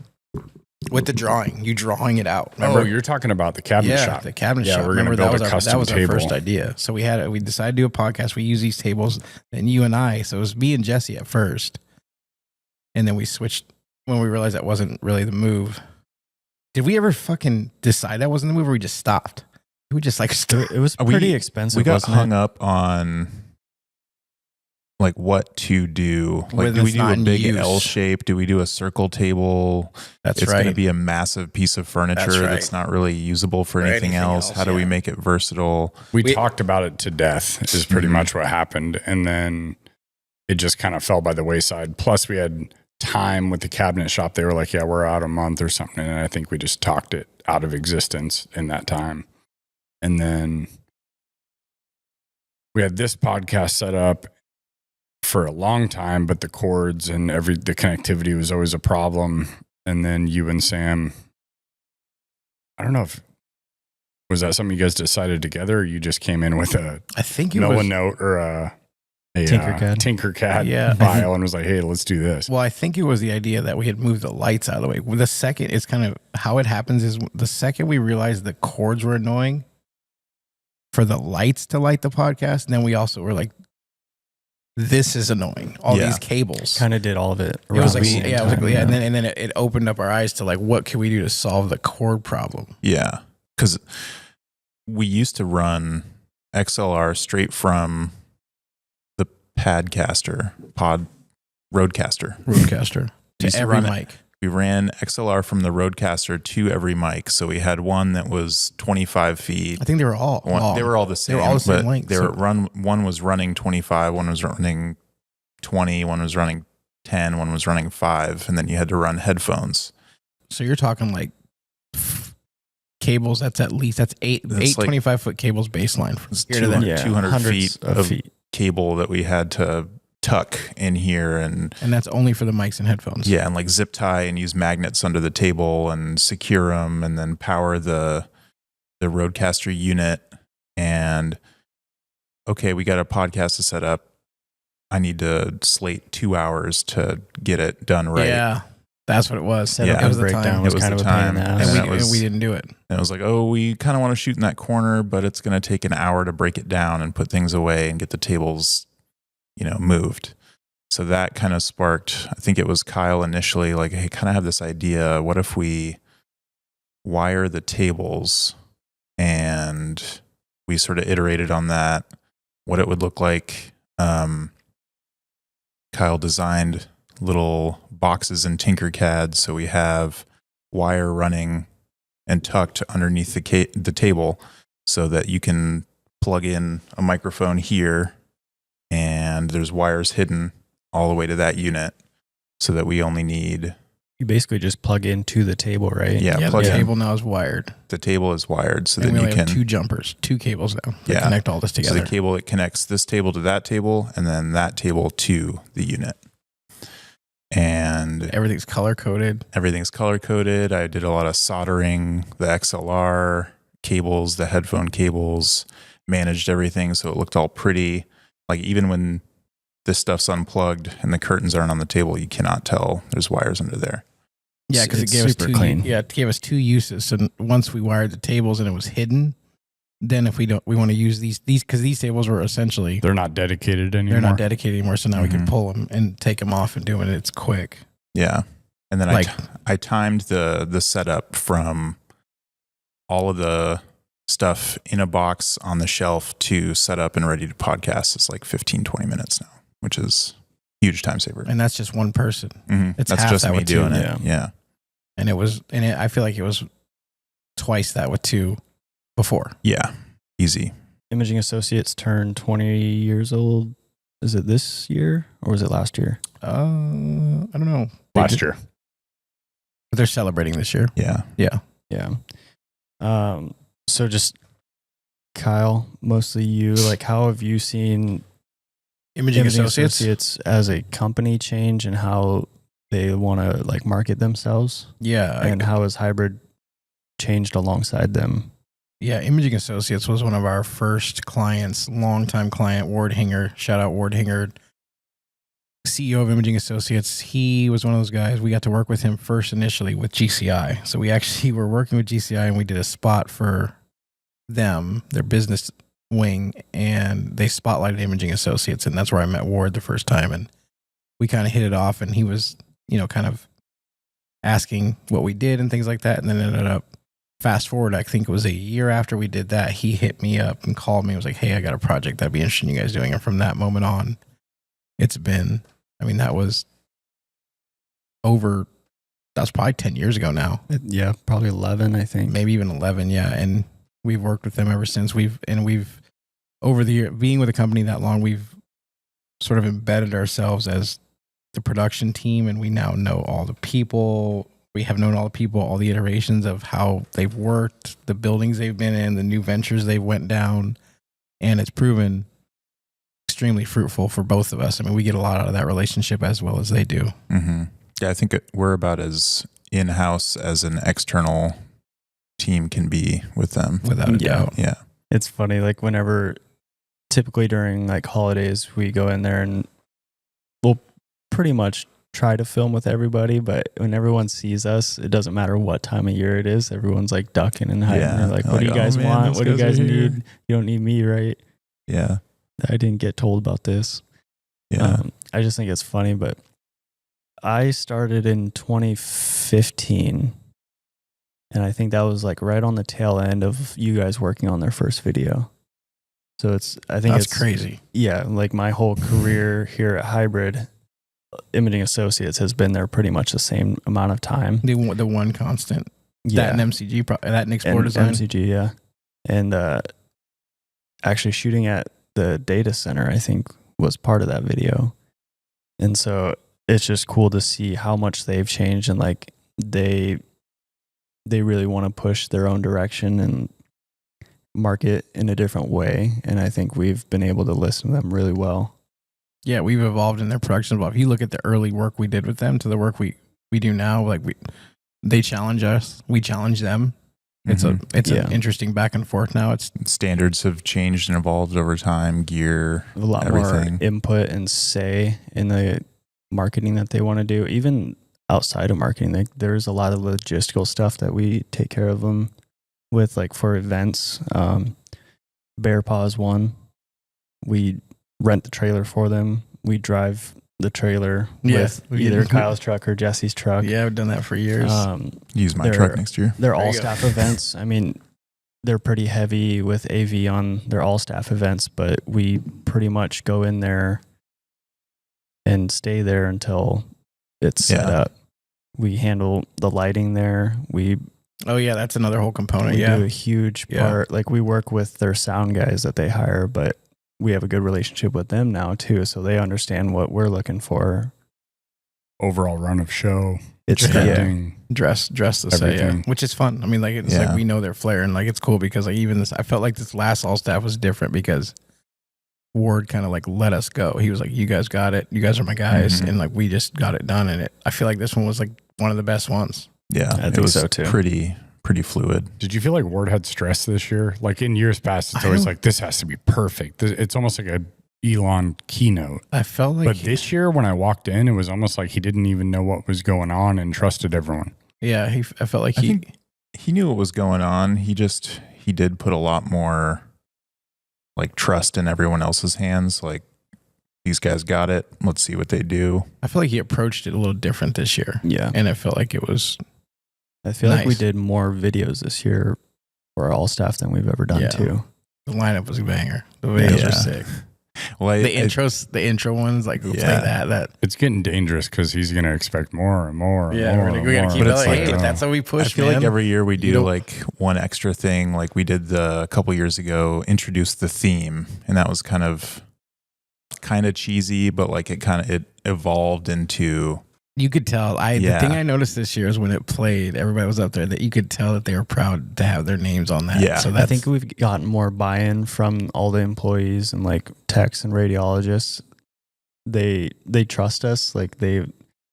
with the drawing. You drawing it out. Remember? Oh, you're talking about the cabinet shop. The cabinet Yeah, shop. we're gonna Remember, build that a was custom that was table. our first idea. So we decided to do a podcast. We use these tables, and you and I. So it was me and Jesse at first, and then we switched when we realized that wasn't really the move. Did we ever fucking decide that wasn't the move, or we just stopped? We just like stopped. it was pretty expensive. We got wasn't hung it? up on like what to do. Like, When do we it's do not a in big use. L shape? Do we do a circle table? That's It's right. going to be a massive piece of furniture That's right. that's not really usable for Or anything anything else. else, How do we yeah. make it versatile? We talked about it to death is pretty Mhm. much what happened. And then it just kind of fell by the wayside. Plus we had time with the cabinet shop. They were like, yeah, we're out a month or something. And I think we just talked it out of existence in that time. And then we had this podcast set up for a long time, but the cords and the connectivity was always a problem. And then you and Sam, I don't know if, was that something you guys decided together, or you just came in with a I think it Noah was. note or a Tinkercad file and was like, hey, let's do this. Well, I think it was the idea that we had moved the lights out of the way. The second, it's kind of how it happens is the second we realized the cords were annoying for the lights to light the podcast, and then we also were like, this is annoying. All these cables. Kind of did all of it. It was like, yeah. And then it opened up our eyes to like, what can we do to solve the cord problem? Yeah. Because we used to run XLR straight from the Roadcaster To every mic. We ran XLR from the Roadcaster to every mic. So we had one that was 25 feet. I think they were all They were all the same. They were all the same length. One was running 25, one was running 20, one was running 10, one was running 5, and then you had to run headphones. So you're talking like cables. That's eight That's 25-foot cables baseline from here to 200, there. 200 feet of cable that we had to tuck in here, and that's only for the mics and headphones. Yeah, and like zip tie and use magnets under the table and secure them, and then power the Roadcaster unit. And okay, we got a podcast to set up. I need to slate 2 hours to get it done right. Yeah, that's what it was. Setup It was breakdown the time. was kind of a pain in the ass. And we didn't do it. And it was like, oh, we kind of want to shoot in that corner, but it's going to take an hour to break it down and put things away and get the tables, moved. So that kind of sparked, I think it was Kyle initially, like, hey, kind of have this idea. What if we wire the tables? And we sort of iterated on that, what it would look like. Kyle designed little boxes in Tinkercad, so we have wire running and tucked underneath the table so that you can plug in a microphone here, and there's wires hidden all the way to that unit, so that we only need... You basically just plug into the table, right? Yeah, the table now is wired. The table is wired, so and then we you can have 2 jumpers, 2 cables now that connect all this together. So the cable that connects this table to that table, and then that table to the unit. And everything's color coded. I did a lot of soldering the XLR cables, the headphone cables, managed everything so it looked all pretty. Like even when this stuff's unplugged and the curtains aren't on the table, you cannot tell there's wires under there. Yeah, because it gave us two clean. Yeah, it gave us 2 uses. So once we wired the tables and it was hidden, then if we want to use these because these tables were essentially they're not dedicated anymore. They're not dedicated anymore. So now we can pull them and take them off and do it. It's quick. Yeah, and then I timed the setup from all of the stuff in a box on the shelf to set up and ready to podcast. It's like 15-20 minutes now, which is huge time saver. And that's just one person. Mm-hmm. It's that's half just that me with doing 2. it. Yeah. And I feel like it was twice that with 2 before. Yeah. Easy. Imaging Associates turned 20 years old. Is it this year or was it last year? I don't know. Last year. But they're celebrating this year. Yeah. Yeah. Yeah. So just Kyle, mostly you, like how have you seen Imaging Associates as a company change and how they want to like market themselves? Yeah. And how has hybrid changed alongside them? Yeah, Imaging Associates was one of our first clients, longtime client, Ward Hinger. Shout out Ward Hinger, CEO of Imaging Associates. He was one of those guys. We got to work with him first initially with GCI. So we actually were working with GCI and we did a spot for them, their business wing, and they spotlighted Imaging Associates. And that's where I met Ward the first time. And we kind of hit it off and he was, kind of asking what we did and things like that. And then ended up, fast forward, I think it was a year after we did that, he hit me up and called me and was like, hey, I got a project that'd be interesting you guys doing. And from that moment on, it's been, that was probably 10 years ago now. Yeah, probably 11, I think. Maybe even 11, yeah. And we've worked with them ever since. We've over the year, being with a company that long, we've sort of embedded ourselves as the production team, and we now know all the people. We have known all the people, all the iterations of how they've worked, the buildings they've been in, the new ventures they've went down, and it's proven extremely fruitful for both of us. We get a lot out of that relationship as well as they do. Mm-hmm. Yeah, I think we're about as in-house as an external team can be with them. Without a doubt. Yeah. It's funny, like whenever typically during like holidays, we go in there and we'll pretty much try to film with everybody. But when everyone sees us, it doesn't matter what time of year it is. Everyone's like ducking and hiding. Yeah. They're like, what do you "Oh, guys man, want? those What do you guys guys are here." need? You don't need me, right? Yeah. I didn't get told about this. Yeah. I just think it's funny, but I started in 2015, and I think that was like right on the tail end of you guys working on their first video. So I think That's it's crazy. Yeah, like my whole career here at Hybrid Imaging Associates has been there pretty much the same amount of time. The one constant. Yeah, That and MCG, that and and Explore Design. MCG, yeah, and actually shooting at the data center, I think, was part of that video. And so it's just cool to see how much they've changed, and like they really want to push their own direction and market in a different way. And I think we've been able to listen to them really well. Yeah, we've evolved in their production. If you look at the early work we did with them to the work we do now, like they challenge us, we challenge them. It's Mhm. an interesting back and forth now. It's Standards have changed and evolved over time. Gear, A lot everything. more input and say in the marketing that they want to do. Even outside of marketing, there's a lot of logistical stuff that we take care of them with, like for events. Bear Paws one, we rent the trailer for them. We drive the trailer with either Kyle's truck or Jesse's truck. yeah, I've done that for years. Use my They're- truck next year. They're There all you go. staff events. I mean, they're pretty heavy with AV on their all staff events, but we pretty much go in there and stay there until it's set Yeah. up. We handle the lighting there. We Oh yeah, that's another whole component. do Yeah, a huge Yeah. part. Like we work with their sound guys that they hire, but we have a good relationship with them now too, so they understand what we're looking for. Overall run of show, It's scripting. dress to say, yeah, Everything. which is fun. I mean, like it's Yeah. like we know their flair, and like it's cool because like even this, I felt like this last all staff was different because Ward kind of like let us go. He was like, "You guys got it. You guys are my guys," Mhm. and like we just got it done. And I feel like this one was like one of the best ones. Yeah. I it think was so, too. Pretty fluid. Did you feel like Ward had stress this year? Like in years past, it's I always don't- like, this has to be perfect. It's almost like a Elon keynote. I felt like, But this year, when I walked in, it was almost like he didn't even know what was going on and trusted everyone. yeah, I felt like I think he knew what was going on. He did put a lot more like trust in everyone else's hands. Like, these guys got it. Let's see what they do. I feel like he approached it a little different this year, Yeah. and I felt like it was I feel like we Nice. did more videos this year for all staff than we've ever done Yeah. too. the lineup was a banger. The videos Yeah. are sick. Well, The intro ones, like we'll play Yeah. that. It's getting dangerous because he's going to expect more and more and more. we're and gonna more. keep But it it's like, like, hey, that's how we push. I feel man. like every year we You do don't- like one extra thing. Like we did a couple years ago, introduce the theme, and that was kind of cheesy, but like it evolved into You could tell. The Yeah. thing I noticed this year is when it played, everybody was up there that you could tell that they were proud to have their names on that. Yeah. So I that's, think we've gotten more buy-in from all the employees and like techs and radiologists. They trust us. Like they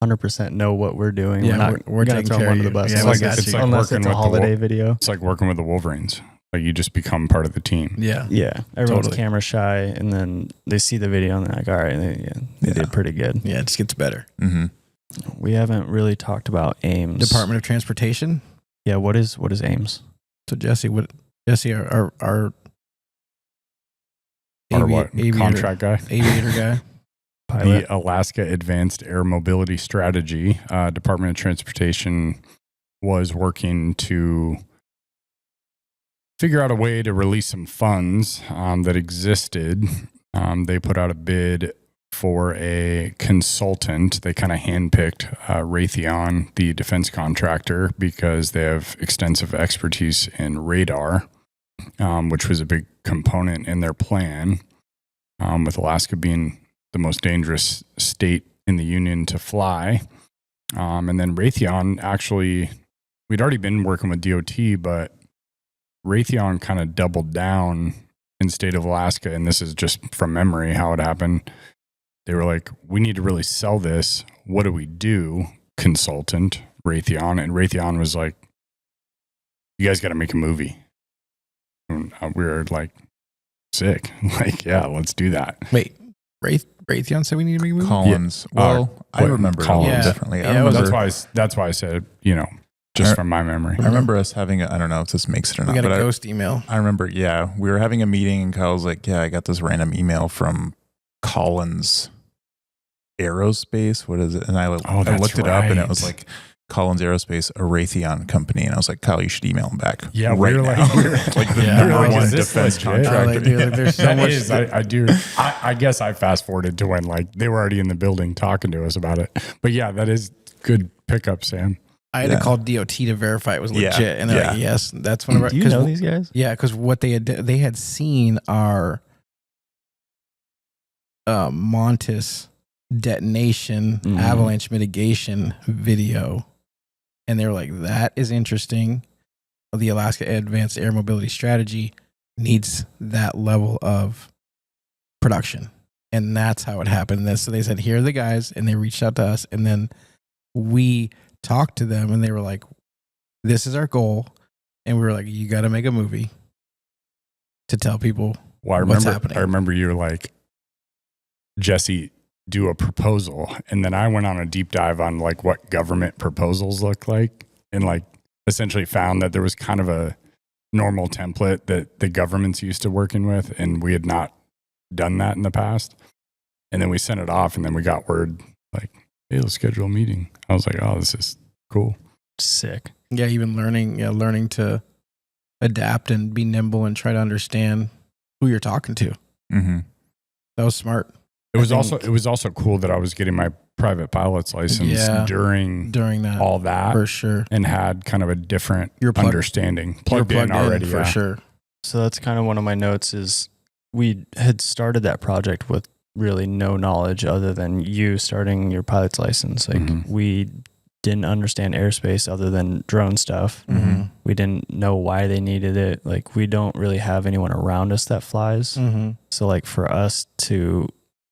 100% know what we're doing. Yeah, we're gonna taking throw care them of under the you. bus Yeah, we unless, got it's, you. unless Working it's a with the holiday video. It's like working with the Wolverines. Like you just become part of the team. yeah. Yeah, everyone's Totally. camera shy, and then they see the video and they're like, "All right, they Yeah. did pretty good." Yeah, it just gets better. mhm. We haven't really talked about AIMS. Department of Transportation. Yeah, what is AIMS? So Jesse, our Or avi- what? aviator- Contract guy. aviator guy. Pilot. The Alaska Advanced Air Mobility Strategy, Department of Transportation was working to figure out a way to release some funds that existed. They put out a bid for a consultant. They kind of handpicked Raytheon, the defense contractor, because they have extensive expertise in radar, which was a big component in their plan, with Alaska being the most dangerous state in the union to fly. And then Raytheon actually, we'd already been working with DOT, but Raytheon kind of doubled down in state of Alaska. And this is just from memory how it happened. They were like, we need to really sell this. What do we do? Consultant, Raytheon. And Raytheon was like, you guys got to make a movie. And we were like, sick. Like, yeah, let's do that. Wait, Raytheon said we need to make a movie? Collins. Well, I wait, remember Collins. Yeah. differently. Yeah, I it was remember, That's why I said, you know, just from my memory. I remember us having I don't know if this makes it or We not, got a but ghost email. I remember, we were having a meeting and Kyle was like, yeah, I got this random email from Collins Aerospace. What is it? And I looked it up and it was like Collins Aerospace, a Raytheon company. And I was like, Kyle, you should email him back. Yeah, right we were now. like, Like the Yeah, number like, one is this defense legit? contractor. There's so That much. is, I do. I guess I fast forwarded to when like they were already in the building talking to us about it. But yeah, that is good pickup, Sam. I had to call DOT to verify it was legit, Yeah, and they're yeah. like, "Yes, that's one of our." Do you know these guys? Yeah, because what they had seen our Montes detonation avalanche mitigation video, and they were like, "That is interesting. The Alaska Advanced Air Mobility Strategy needs that level of production," and that's how it happened. So they said, "Here are the guys," and they reached out to us, and then we talked to them, and they were like, "This is our goal," and we were like, "You got to make a movie to tell people what's happening." I remember you were like, Jesse, do a proposal. And then I went on a deep dive on like what government proposals look like, and like essentially found that there was kind of a normal template that the government's used to working with. And we had not done that in the past. And then we sent it off, and then we got word like, hey, let's schedule a meeting. I was like, oh, this is cool. Sick. Yeah, even learning to adapt and be nimble and try to understand who you're talking to. Mm-hmm. That was smart. It was also cool that I was getting my private pilot's license during that all that for sure, and had kind of a different You're understanding. Plugged You're in already for sure. So that's kind of one of my notes is we had started that project with really no knowledge other than you starting your pilot's license. Like we didn't understand airspace other than drone stuff. Mm-hmm. We didn't know why they needed it. Like we don't really have anyone around us that flies. Mm-hmm. So like for us to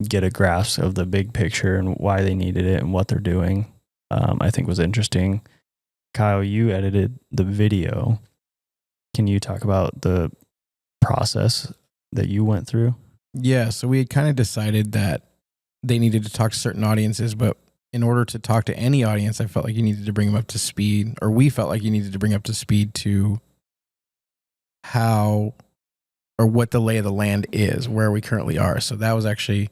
get a grasp of the big picture and why they needed it and what they're doing, I think was interesting. Kyle, you edited the video. Can you talk about the process that you went through? Yeah, so we had kind of decided that they needed to talk to certain audiences, but in order to talk to any audience, I felt like you needed to bring them up to speed, or we felt like you needed to bring up to speed to how or what the lay of the land is, where we currently are. So that was actually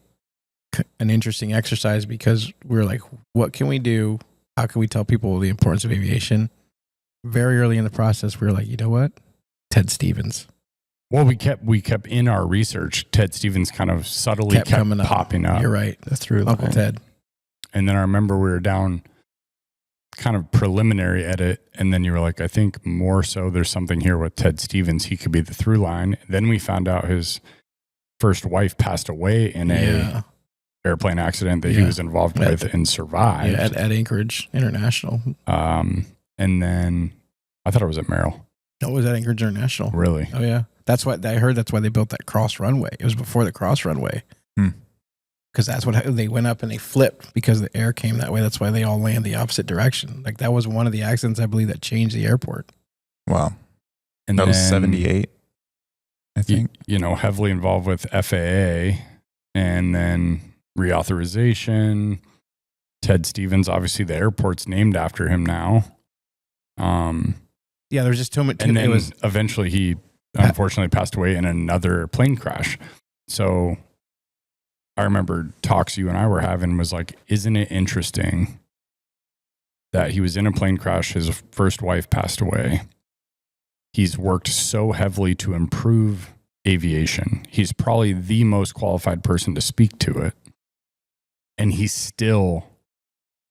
an interesting exercise because we were like, what can we do? How can we tell people the importance of aviation? Very early in the process, we were like, you know what? Ted Stevens. Well, we kept in our research. Ted Stevens kind of subtly kept coming popping up. You're right. The through Uncle line. Ted. And then I remember we were down kind of preliminary edit. And then you were like, I think more so there's something here with Ted Stevens. He could be the through line. Then we found out his first wife passed away in a airplane accident that he was involved with and survived. Yeah, at Anchorage International. And then I thought it was at Merrill. No, it was at Anchorage International. Really? Oh, yeah. That's what I heard. That's why they built that cross runway. It was before the cross runway. Because that's what they went up and they flipped because the air came that way. That's why they all land the opposite direction. Like that was one of the accidents, I believe, that changed the airport. Wow. And that was then, 78, I think. You know, heavily involved with FAA and then reauthorization. Ted Stevens, obviously the airport's named after him now. Yeah, there was just too much. And then eventually he unfortunately passed away in another plane crash. So I remember talks you and I were having was like, isn't it interesting that he was in a plane crash, his first wife passed away. He's worked so heavily to improve aviation. He's probably the most qualified person to speak to it. And he still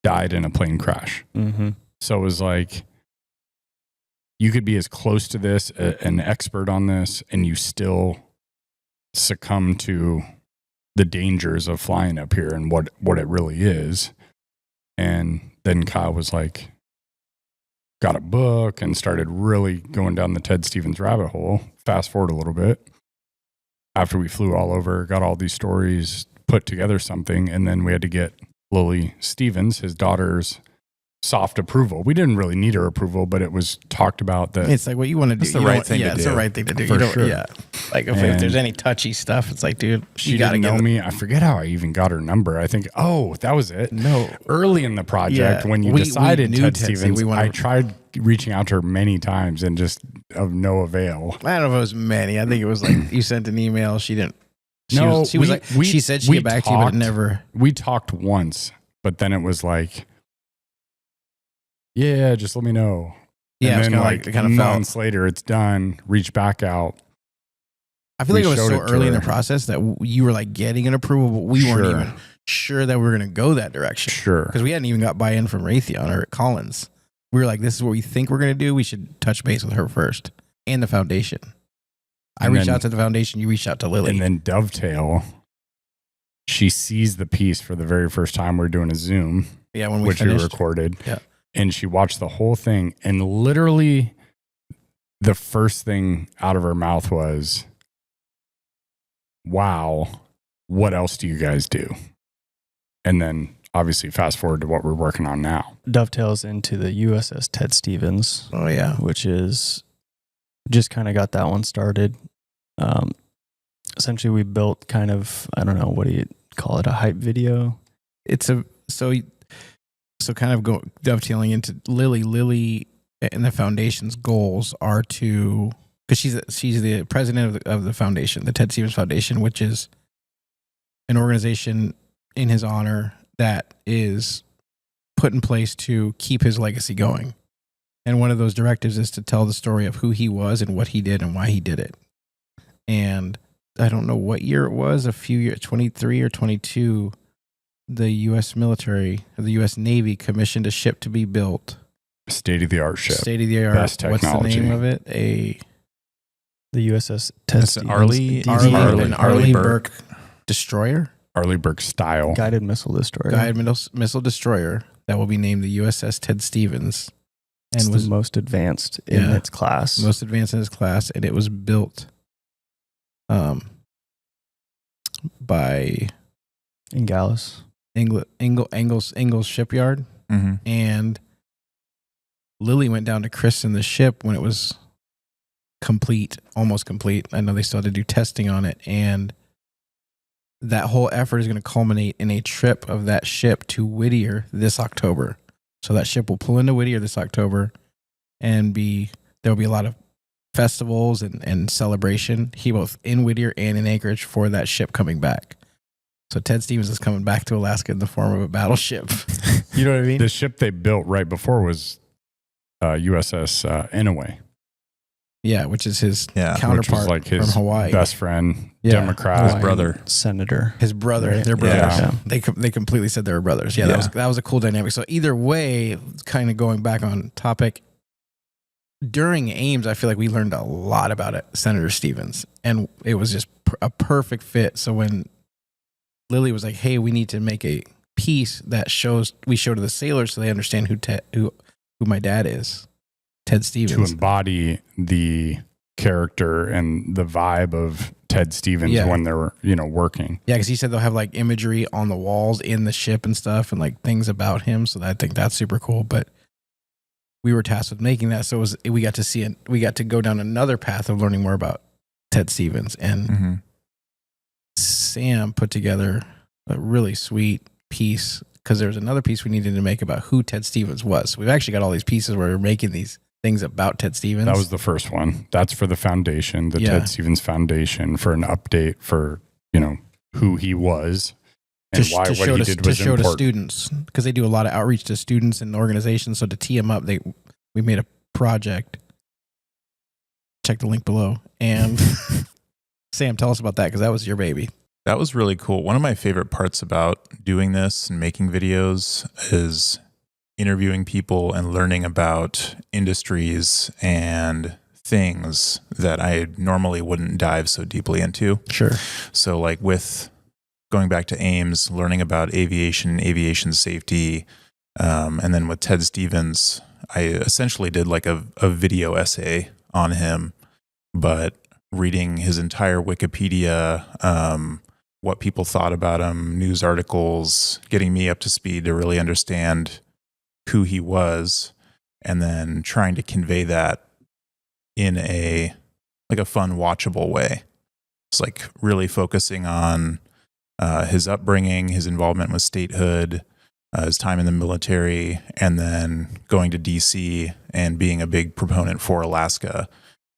died in a plane crash. Mm-hmm. So it was like, you could be as close to this, an expert on this, and you still succumb to the dangers of flying up here and what it really is. And then Kyle was like, got a book and started really going down the Ted Stevens rabbit hole. Fast forward a little bit. After we flew all over, got all these stories, put together something, and then we had to get Lily Stevens, his daughter's soft approval. We didn't really need her approval, but it was talked about that. It's like what you want to do. It's the You right don't- thing to yeah, it's do. the right thing to do. For You don't, sure. Yeah. Like if And there's any touchy stuff, it's like, dude, she you got to didn't know get me. I forget how I even got her number. I think, that was it. No. Early in the project, Yeah, when you we decided knew Ted Ted Stevens, Stevens. We wanted- I tried reaching out to her many times and just of no avail. I don't know if it was many. I think it was like you sent an email. She didn't. She No, was, she was like, she said she'd we get back to you, but talked. it never. We talked once, but then it was like, yeah, just let me know. Yeah, it was and then kinda like it kind of felt. months later, it's done. Reach back out. I feel like we it was showed so it to early in the her. process that you were like getting an approval, but we weren't Sure. even sure that we were going to go that direction Sure. because we hadn't even got buy-in from Raytheon or Collins. We were like, this is what we think we're going to do. We should touch base with her first and the foundation. I And reached then- out to the foundation. You reached out to Lily. And then Dovetail, she sees the piece for the very first time. We're doing a Zoom, yeah, when we which we finished. recorded. Yeah. And she watched the whole thing. And literally, the first thing out of her mouth was, wow, what else do you guys do? And then obviously fast forward to what we're working on now. Dovetails into the USS Ted Stevens, Oh, yeah. which is just kind of got that one started. Essentially, we built kind of, I don't know, what do you call it, a hype video? It's a so kind of go dovetailing into Lily and the foundation's goals are to, because she's the president of the foundation, the Ted Stevens Foundation, which is an organization in his honor that is put in place to keep his legacy going. And one of those directives is to tell the story of who he was and what he did and why he did it. And I don't know what year it was, a few years, 23 or 22, the U.S. military, or the U.S. Navy commissioned a ship to be built. State of the art ship. State of the art. Best What's the technology. name of it? The USS Ted It's Stevens. Arleigh- An Arleigh Burke. Burke destroyer, Arleigh Burke style. Guided missile destroyer. guided missile destroyer that will be named the USS Ted Stevens, It's and was the most advanced in Yeah. its class. most advanced in its class, and it was built by in Gallus. Ingalls Shipyard. Mm-hmm. And Lily went down to christen the ship when it was complete, almost complete. I know they still had to do testing on it. And that whole effort is going to culminate in a trip of that ship to Whittier this October. So that ship will pull into Whittier this October and there'll be a lot of festivals and celebration here, both in Whittier and in Anchorage, for that ship coming back. So Ted Stevens is coming back to Alaska in the form of a battleship. You know what I mean? The ship they built right before was USS Inouye, Yeah, which is his Yeah, which counterpart was like his from Hawaii. best friend, Yeah. Democrat. His brother. Senator. His brother, Right. they're brothers. Yeah. They completely said they were brothers. Yeah, Yeah. that was a cool dynamic. So either way, kind of going back on topic, during Ames, I feel like we learned a lot about it, Senator Stevens, and it was just a perfect fit. So when Lily was like, "Hey, we need to make a piece that we show to the sailors so they understand who my dad is, Ted To Stevens." embody the character and the vibe of Ted Stevens Yeah. when they're working. Yeah, because he said they'll have like imagery on the walls in the ship and stuff, and like things about him. So I think that's super cool. But we were tasked with making that, so we got to see it. We got to go down another path of learning more about Ted Stevens, and Mm-hmm. Sam put together a really sweet piece because there was another piece we needed to make about who Ted Stevens was. We've actually got all these pieces where we're making these things about Ted Stevens. That was the first one. That's for the foundation, the Yeah. Ted Stevens Foundation, for an update for, who he was and why what he did was to show to important. students, because they do a lot of outreach to students and organizations. So to tee them up, we made a project. Check the link below. And Sam, tell us about that, because that was your baby. That was really cool. One of my favorite parts about doing this and making videos is interviewing people and learning about industries and things that I normally wouldn't dive so deeply into. Sure. So like with going back to Ames, learning about aviation safety, and then with Ted Stevens, I essentially did like a video essay on him, but reading his entire Wikipedia, what people thought about him, news articles, getting me up to speed to really understand who he was, and then trying to convey that in a fun, watchable way. It's like really focusing on his upbringing, his involvement with statehood, his time in the military, and then going to DC and being a big proponent for Alaska,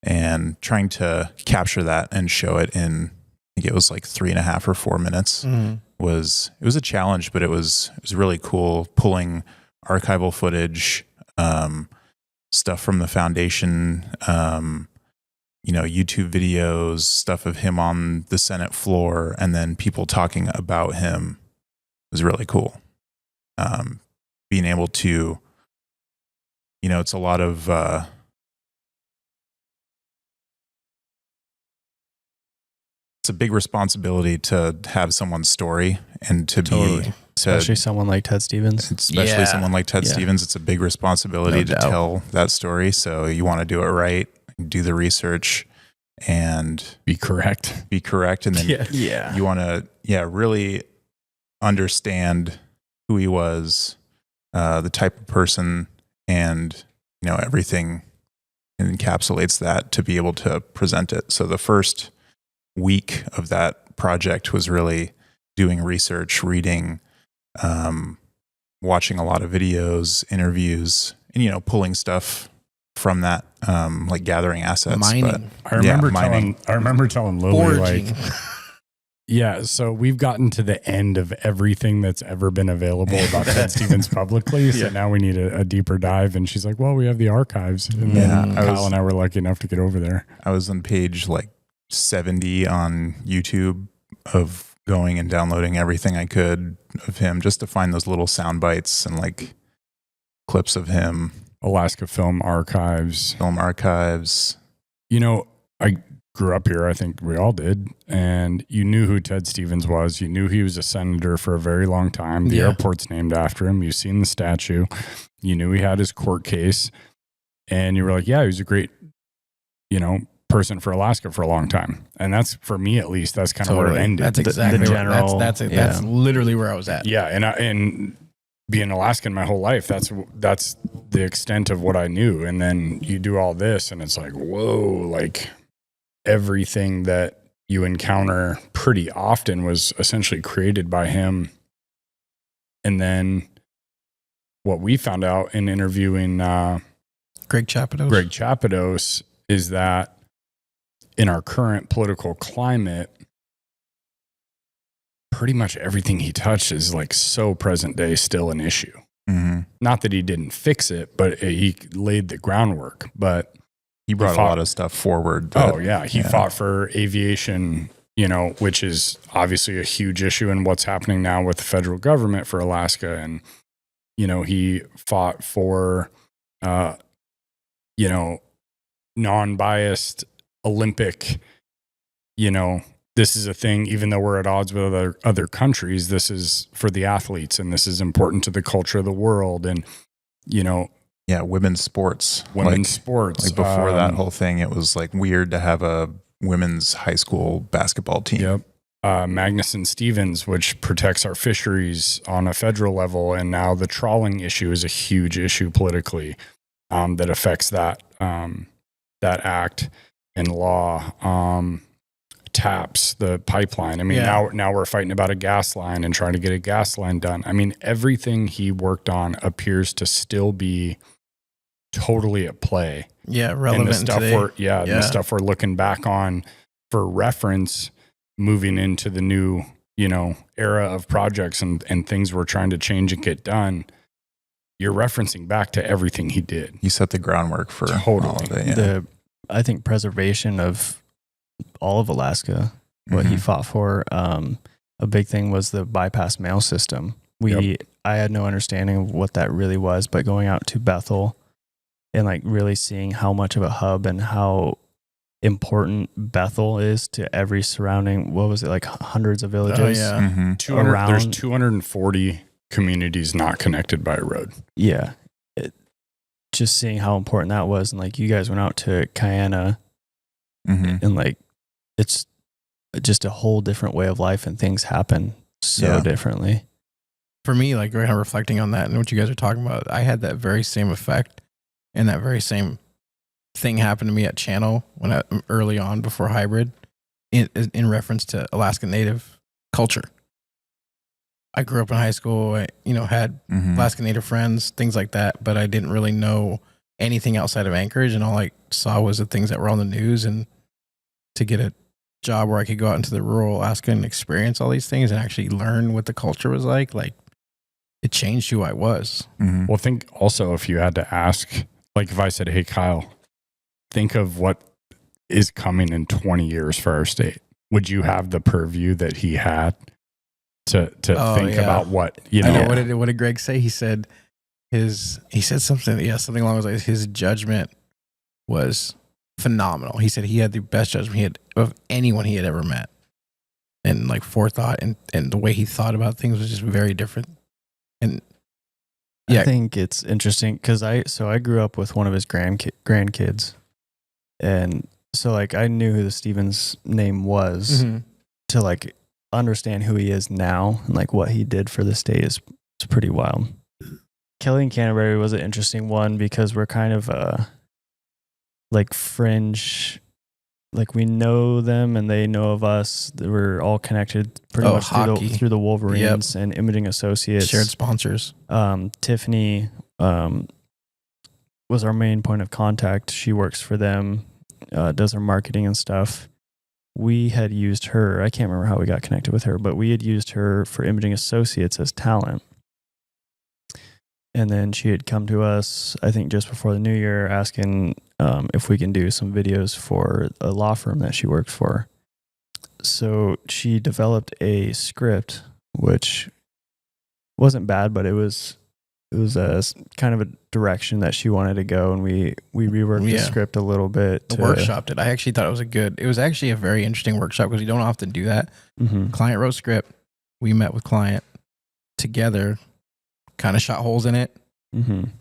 and trying to capture that and show it in, I think it was like 3.5 or 4 minutes. It was a challenge, but it was really cool pulling archival footage, stuff from the foundation, YouTube videos, stuff of him on the Senate floor, and then people talking about him was really cool. Being able to, it's a lot of, it's a big responsibility to have someone's story and to be, especially someone like Ted Stevens. Especially someone like Ted Stevens. It's a big responsibility to tell that story. So you want to do it right, do the research, and be correct. And then you want to, really understand who he was, the type of person, and, everything encapsulates that to be able to present it. So the first week of that project was really doing research, reading, watching a lot of videos, interviews, and pulling stuff from that, like gathering assets. Mining. I remember telling Lily, Foraging. so we've gotten to the end of everything that's ever been available about Ted Stevens publicly. So now we need a deeper dive. And she's like, well, we have the archives. And then Kyle and I were lucky enough to get over there. I was on page like 70 on YouTube of going and downloading everything I could of him, just to find those little sound bites and like clips of him. Alaska Film Archives. I grew up here. I think we all did. And you knew who Ted Stevens was. You knew he was a senator for a very long time. The airport's named after him. You've seen the statue. You knew he had his court case. And you were like, yeah, he was a great, person for Alaska for a long time. And that's, for me at least, that's kind of where it ended. That's exactly the general. That's literally where I was at. Yeah. And being Alaskan my whole life, that's the extent of what I knew. And then you do all this and it's like, whoa, like everything that you encounter pretty often was essentially created by him. And then what we found out in interviewing Greg Chapados is that in our current political climate, pretty much everything he touched is like so present day, still an issue. Mm-hmm. Not that he didn't fix it, but he laid the groundwork. But he brought a lot of stuff forward. He fought for aviation, which is obviously a huge issue in what's happening now with the federal government for Alaska. And, he fought for, non-biased Olympic, this is a thing, even though we're at odds with other countries, this is for the athletes and this is important to the culture of the world. And, women's sports. Sports. Like before that whole thing, it was like weird to have a women's high school basketball team. Yep. Magnuson Stevens, which protects our fisheries on a federal level. And now the trawling issue is a huge issue politically that affects that act and law. TAPS, the pipeline. I mean, now we're fighting about a gas line and trying to get a gas line done. I mean, everything he worked on appears to still be totally at play. Yeah, relevant and the stuff today. The stuff we're looking back on for reference, moving into the new, era of projects and things we're trying to change and get done. You're referencing back to everything he did. He set the groundwork for all of it. I think preservation of all of Alaska, what he fought for. A big thing was the bypass mail system. I had no understanding of what that really was, but going out to Bethel and like really seeing how much of a hub and how important Bethel is to every surrounding, what was it, like hundreds of villages? Oh, yeah. Mm-hmm. There's 240 communities not connected by a road. Yeah. Just seeing how important that was. And like you guys went out to Kayana and like, it's just a whole different way of life and things happen so differently. for me, like right now reflecting on that and what you guys are talking about, I had that very same effect and that very same thing happened to me at Channel when early on before Hybrid in reference to Alaska Native culture. I grew up in high school, I, had Alaska Native friends, things like that, but I didn't really know anything outside of Anchorage, and all I saw was the things that were on the news. And to get a job where I could go out into the rural Alaska and experience all these things and actually learn what the culture was like it changed who I was. Mm-hmm. Well, think also if you had to ask, like if I said, hey, Kyle, think of what is coming in 20 years for our state. Would you have the purview that he had to think about what, I know. What did Greg say? He said something along those lines. His judgment was phenomenal. He said he had the best judgment he had of anyone he had ever met. And like forethought and the way he thought about things was just very different. And I think it's interesting because I grew up with one of his grandkids. And so like I knew who the Stevens name was to like understand who he is now and like what he did for the state is pretty wild. Kelly and Canterbury was an interesting one because we're kind of like fringe, like we know them and they know of us. We're all connected pretty much through the Wolverines and Imaging Associates. Shared sponsors. Tiffany was our main point of contact. She works for them, does our marketing and stuff. We had used her. I can't remember how we got connected with her, but we had used her for Imaging Associates as talent. And then she had come to us, I think just before the new year, asking if we can do some videos for a law firm that she worked for. So she developed a script, which wasn't bad, but it was a kind of a direction that she wanted to go, and we reworked the script a little bit. Workshopped it. I actually thought it was actually a very interesting workshop because you don't often do that. Client wrote script. We met with client together, kind of shot holes in it.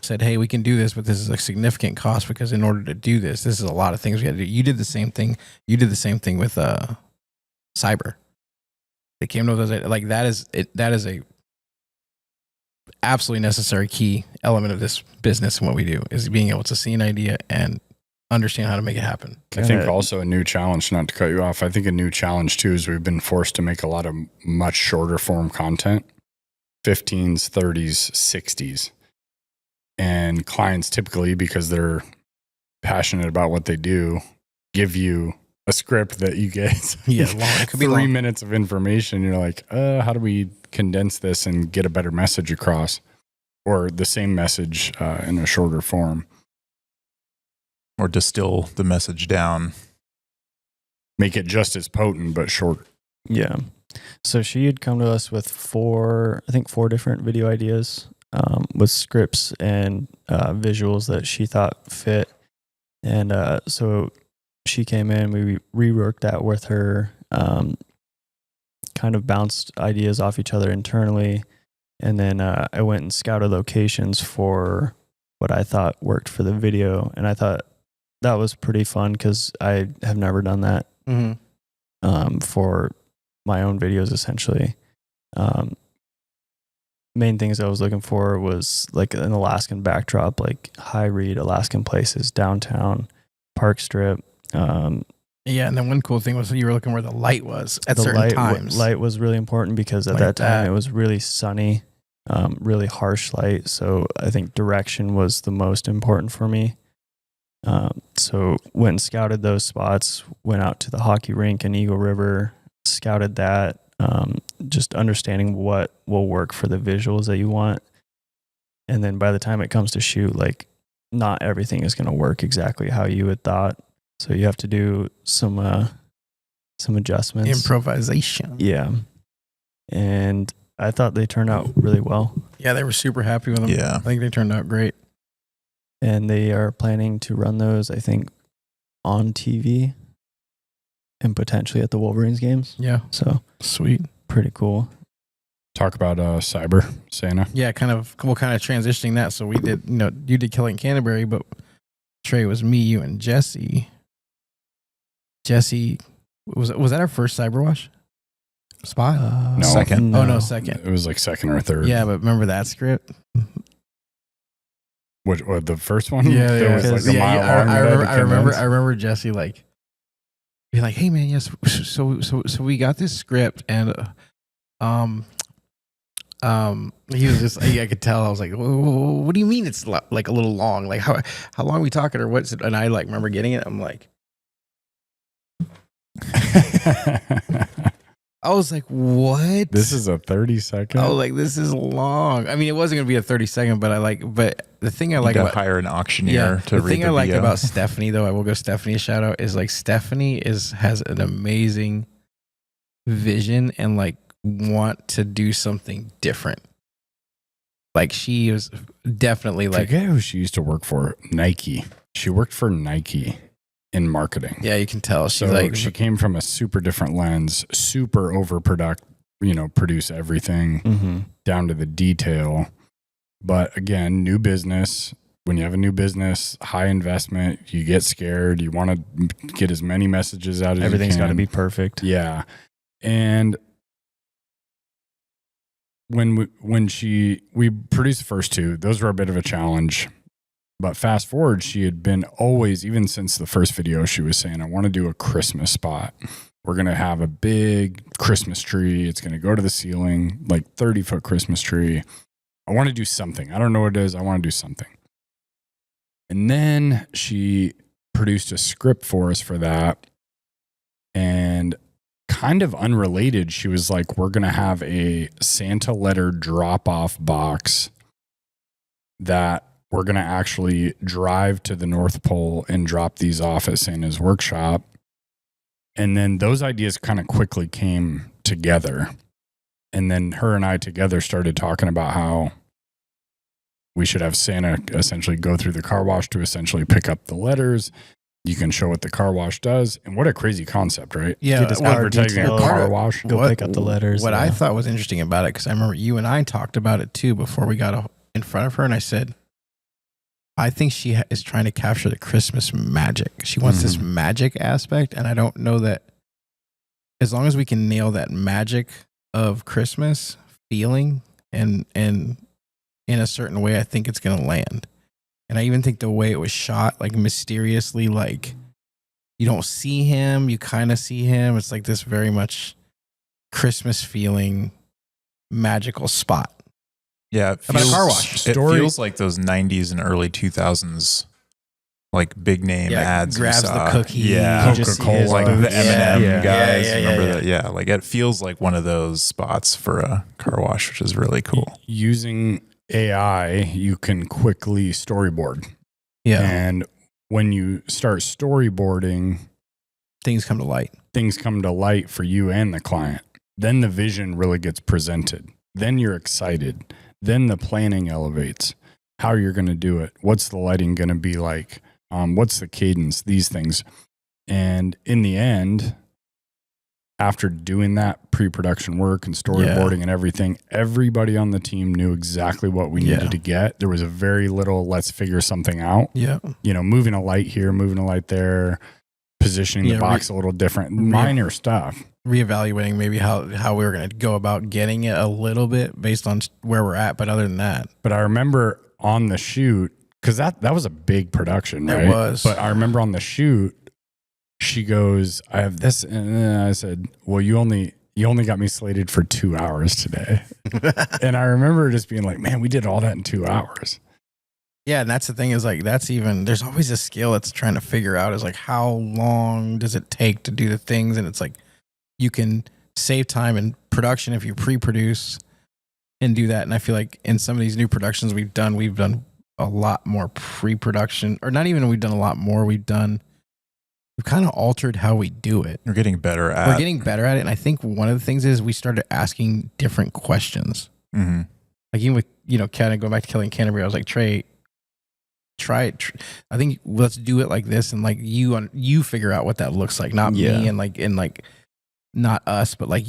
Said, hey, we can do this, but this is a significant cost because in order to do this is a lot of things we had to do. You did the same thing. You did the same thing with cyber. They came to us like that is a absolutely necessary key element of this business and what we do is being able to see an idea and understand how to make it happen. I think also a new challenge, not to cut you off, I think a new challenge too is we've been forced to make a lot of much shorter form content, 15s, 30s, 60s. And clients typically, because they're passionate about what they do, give you a script that you get it could be 3 minutes of information. You're like, how do we condense this and get a better message across, or the same message in a shorter form, or distill the message down, make it just as potent but shorter. Yeah. So she had come to us with four different video ideas with scripts and visuals that she thought fit. And so she came in, we reworked that with her, kind of bounced ideas off each other internally. And then I went and scouted locations for what I thought worked for the video. And I thought that was pretty fun because I have never done that for my own videos, essentially. Main things I was looking for was like an Alaskan backdrop, like high read Alaskan places, downtown, Park Strip. And then one cool thing was you were looking where the light was at certain times. Light was really important because at that time it was really sunny, really harsh light. So I think direction was the most important for me. So went and scouted those spots, went out to the hockey rink in Eagle River, scouted that. Just understanding what will work for the visuals that you want. And then by the time it comes to shoot, like not everything is going to work exactly how you had thought. So you have to do some adjustments. Improvisation. Yeah. And I thought they turned out really well. Yeah, they were super happy with them. Yeah. I think they turned out great. And they are planning to run those, I think, on TV. And potentially at the Wolverines games. Yeah. So sweet. Pretty cool. Talk about cyber, Santa. Yeah, we'll kind of transitioning that. So we did, you did Kelly and Canterbury, but Trey was me, you, and Jesse. Jesse, was that our first cyber wash? spot? No. Second. Oh no, second. It was like second or third. Yeah, but remember that script? What the first one? Yeah, That yeah. was like a mile long. I remember Jesse like be like, "Hey man, yes, so we got this script and he was just I could tell. I was like, what do you mean it's like a little long? Like how long are we talking or what's it?" And I like remember getting it. I'm like, I was like, what? This is a 30-second. I was like, this is long. I mean, it wasn't gonna be a 30-second, but the thing I like to about hire an auctioneer to the read thing the I like VO. about Stephanie, though, I will give Stephanie a shout out, is like Stephanie has an amazing vision and like want to do something different. Like she was definitely I like, forget who she used to work for. Nike. She worked for Nike in marketing. yeah, you can tell she's So like, she came from a super different lens, super produce everything Mm-hmm. down to the detail. But again, new business. When you have a new business, high investment, you get scared. You want to get as many messages out as Everything's you got can. to be perfect. Yeah. And when we produced the first two, those were a bit of a challenge. But fast forward, she had been always, even since the first video, she was saying, I want to do a Christmas spot. We're going to have a big Christmas tree. It's going to go to the ceiling, like 30-foot Christmas tree. I want to do something. I don't know what it is. I want to do something. And then she produced a script for us for that. And kind of unrelated, she was like, we're going to have a Santa letter drop-off box that we're going to actually drive to the North Pole and drop these off at Santa's workshop. And then those ideas kind of quickly came together. And then her and I together started talking about how we should have Santa essentially go through the car wash to essentially pick up the letters. You can show what the car wash does. And what a crazy concept, right? yeah, Get this well, car Advertising a detail. car wash. Go pick up the letters. What yeah. I thought was interesting about it, because I remember you and I talked about it too before we got in front of her, and I said, I think she is trying to capture the Christmas magic. She wants this magic aspect, and I don't know that as long as we can nail that magic of Christmas feeling and in a certain way, I think it's going to land. And I even think the way it was shot, like mysteriously, like you don't see him, you kind of see him. It's like this very much Christmas feeling magical spot. Yeah, it How about a feels, car wash? it Story- feels like those 90s and early 2000s, like big name ads. you grabs the saw. cookie. Yeah, You just see Coca-Cola. his like boots. the M&M Yeah. guys. Yeah, Remember yeah. that? Yeah, like it feels like one of those spots for a car wash, which is really cool. Using AI, you can quickly storyboard. Yeah. And when you start storyboarding, Things come to light. things come to light for you and the client. Then the vision really gets presented. Then you're excited. Then the planning elevates. How you're going to do it. What's the lighting going to be like? What's the cadence? These things. And in the end, after doing that pre-production work and storyboarding and everything, everybody on the team knew exactly what we needed to get. There was a very little, let's figure something out. Yeah. You know, moving a light here, moving a light there, positioning the box a little different, minor stuff. Reevaluating maybe how we were going to go about getting it a little bit based on where we're at. But other than that, But I remember on the shoot, because that was a big production, right? It was. But I remember on the shoot, she goes, I have this. And then I said, well, you only got me slated for 2 hours today. And I remember just being like, man, we did all that in 2 hours. yeah. And that's the thing is like, there's always a skill that's trying to figure out is like, how long does it take to do the things? And it's like, you can save time in production if you pre-produce and do that. And I feel like in some of these new productions we've done a lot more pre-production, or not even we've done a lot more. We've kind of altered how we do it. We're getting better at We're getting better at it. And I think one of the things is we started asking different questions. Mhm. Like even with, kind of going back to Kelly and Canterbury, I was like, Trey, try it. I think let's do it like this. And like you figure out what that looks like, not me and like not us, but like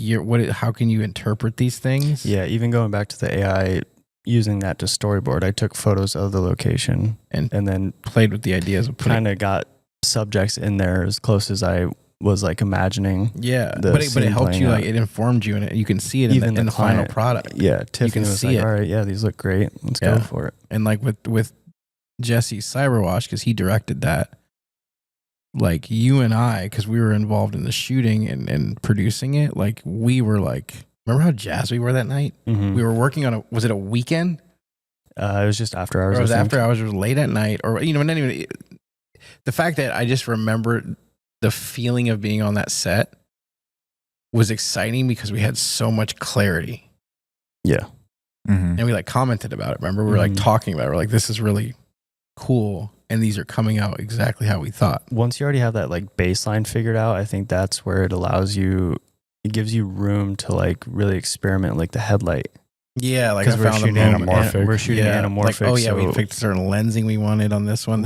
how can you interpret these things? Yeah, even going back to the AI, using that to storyboard, I took photos of the location and then Played with the ideas of putting kind of got subjects in there as close as I was like imagining. Yeah, the but it scene helped playing you, out. like it informed you, and you can see it in the final client- product. Yeah, Tiffany can was see like, it. all right, yeah, these look great. Let's go for it. And like with Jesse's Cyberwash, because he directed that, like you and I, because we were involved in the shooting and producing it, like we were like, remember how jazzed we were that night? Mhm. We were working on was it a weekend? It was just after hours. Or it was I think. after hours, it was late at night, or not even the fact that I just remember the feeling of being on that set was exciting because we had so much clarity. Yeah. Mhm. And we like commented about it. Remember, we were like talking about it. We're like, this is really cool. And these are coming out exactly how we thought. Once you already have that like baseline figured out, I think that's where it allows you, it gives you room to like really experiment, like the headlight. Yeah, like I Because found the moment. We're shooting anamorphic. Like, oh yeah, we so picked certain lensing we wanted on this one.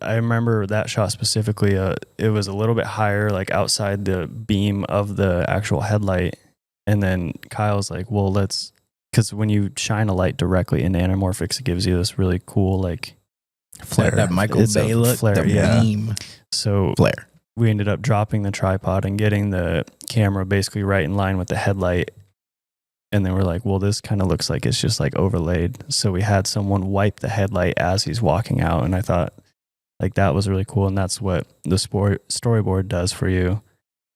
I remember that shot specifically. It was a little bit higher, like outside the beam of the actual headlight. And then Kyle's like, well, because when you shine a light directly in anamorphics, it gives you this really cool like Flare. That Michael It's a Bay look, flare, the yeah. beam So flare. we ended up dropping the tripod and getting the camera basically right in line with the headlight. And then we're like, well, this kind of looks like it's just like overlaid. So we had someone wipe the headlight as he's walking out. And I thought like that was really cool. And that's what the storyboard does for you.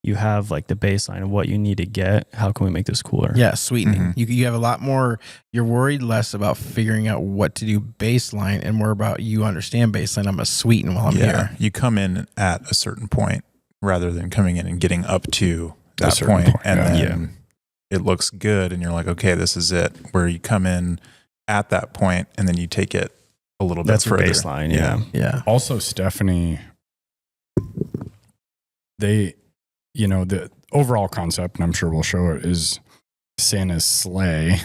You have like the baseline of what you need to get. How can we make this cooler? Yeah, sweetening. Mhm. You have a lot more. You're worried less about figuring out what to do baseline and more about you understand baseline. I'm going to sweeten while I'm here. You come in at a certain point rather than coming in and getting up to A that certain point, point, and yeah. then it looks good, and you're like, okay, this is it. Where you come in at that point, and then you take it a little That's bit your further. baseline. Yeah. Yeah. Also, Stephanie, the overall concept, and I'm sure we'll show it, is Santa's sleigh,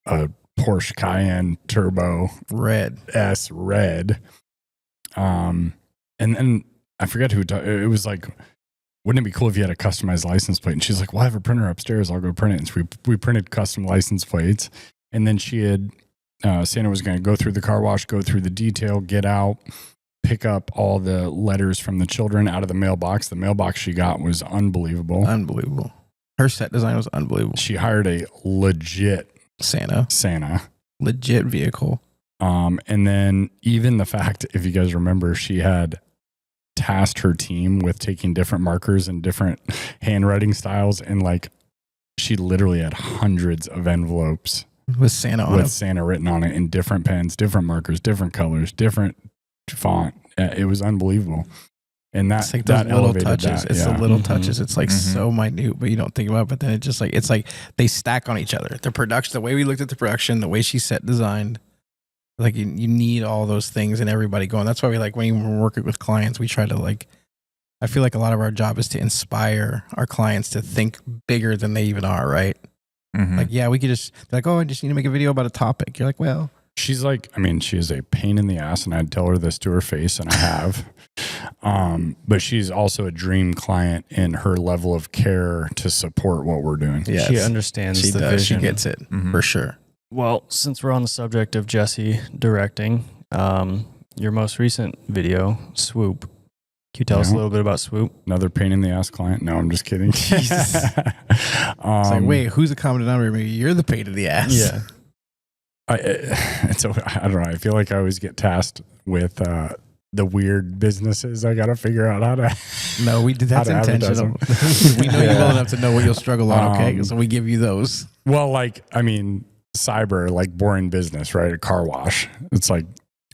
a Porsche Cayenne Turbo Red. S red. And then I forget who, it was like, wouldn't it be cool if you had a customized license plate? And she's like, well, I have a printer upstairs. I'll go print it. And so we printed custom license plates. And then she had, Santa was going to go through the car wash, go through the detail, get out, pick up all the letters from the children out of the mailbox. The mailbox she got was unbelievable. Unbelievable. Her set design was unbelievable. She hired a legit Santa. Legit vehicle. And then even the fact, if you guys remember, she had tasked her team with taking different markers and different handwriting styles. And like, she literally had hundreds of envelopes With Santa on with it. Santa written on it in different pens, different markers, different colors, different font. It was unbelievable. And It's like that those little elevated touches. that, It's the yeah. little Mhm. touches. It's like Mhm. so minute, but you don't think about it. But then it just like, it's like they stack on each other. The production, the way we looked at the production, the way she set designed, like you need all those things and everybody going. That's why we like when we're working with clients, we try to like, I feel like a lot of our job is to inspire our clients to think bigger than they even are, right? Mhm. Like, yeah, we could just, they're like, oh, I just need to make a video about a topic. You're like, well, She's like, I mean, she is a pain in the ass, and I'd tell her this to her face, and I have. But she's also a dream client in her level of care to support what we're doing. yeah, She understands she the does. vision. She gets it Mhm. for sure. Well, since we're on the subject of Jesse directing, your most recent video, Swoop. Can you tell us a Yeah. little bit about Swoop? Another pain in the ass client. No, I'm just kidding. Jesus. It's like, wait, who's the common denominator? Maybe you're the pain in the ass. I don't know. I feel like I always get tasked with the weird businesses. I got to figure out how to. No, we did. That's How to advertise intentional. We know you Yeah. well enough to know what you'll struggle on. Okay, Um, so we give you those. Well, like, I mean, cyber, like boring business, right? A car wash. It's like,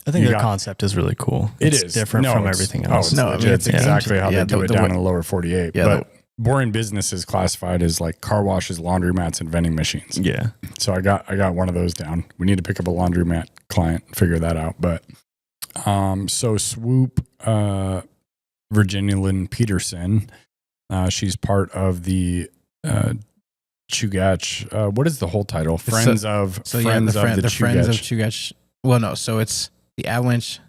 I think You the got- concept is really cool. it It's is different No, from it's- everything Oh, else. it's No, I mean, legit. it's It's exactly how yeah, they do it the down way- in the lower 48. Yeah, but boring business is classified as like car washes, laundromats, and vending machines. Yeah. So I got one of those down. We need to pick up a laundromat client, figure that out. But so Swoop, Virginia Lynn Peterson, she's part of the Chugach. What is the whole title? Friends of So Friends yeah, of the Friends of Chugach. Chugach. Well, no, so it's the Avalanche.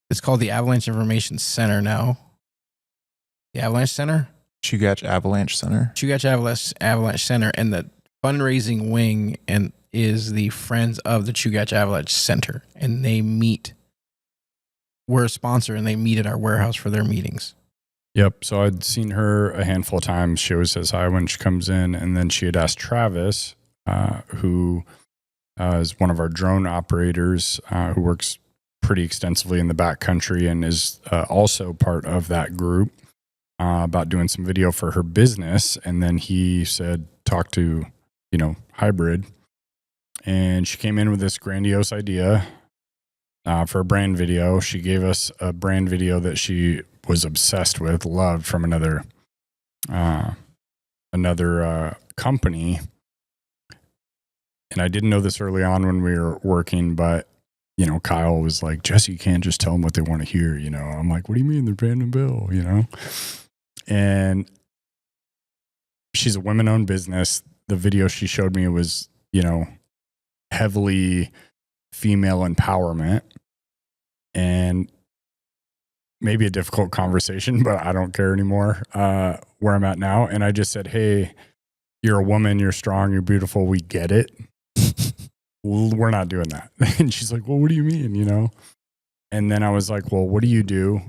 It's called the Avalanche Information Center now. The Avalanche Center, Chugach Avalanche Center. Chugach Avalanche Center, and the fundraising wing and is the Friends of the Chugach Avalanche Center, and they meet. We're a sponsor, and they meet at our warehouse for their meetings. Yep. So I'd seen her a handful of times. She always says hi when she comes in. And then she had asked Travis, who is one of our drone operators, who works pretty extensively in the backcountry and is also part of that group, about doing some video for her business. And then he said, talk to, Hybrid. And she came in with this grandiose idea for a brand video. She gave us a brand video that she was obsessed with, loved, from another company. And I didn't know this early on when we were working, but Kyle was like, Jesse, you can't just tell them what they want to hear. I'm like, what do you mean they're paying a bill? And she's a women-owned business. The video she showed me was, heavily female empowerment, and maybe a difficult conversation, but I don't care anymore where I'm at now. And I just said, hey, you're a woman, you're strong, you're beautiful, we get it. We're not doing that. And she's like, well, what do you mean, And then I was like, well, what do you do?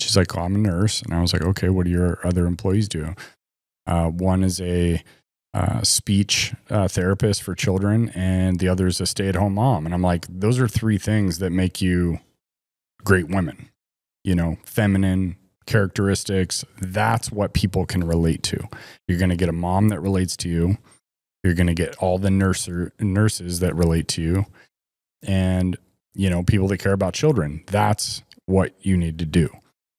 She's like, oh, I'm a nurse. And I was like, okay, what do your other employees do? One is a speech therapist for children, and the other is a stay-at-home mom. And I'm like, those are three things that make you great women, feminine characteristics. That's what people can relate to. You're going to get a mom that relates to you. You're going to get all the nurses that relate to you, and, people that care about children. That's what you need to do.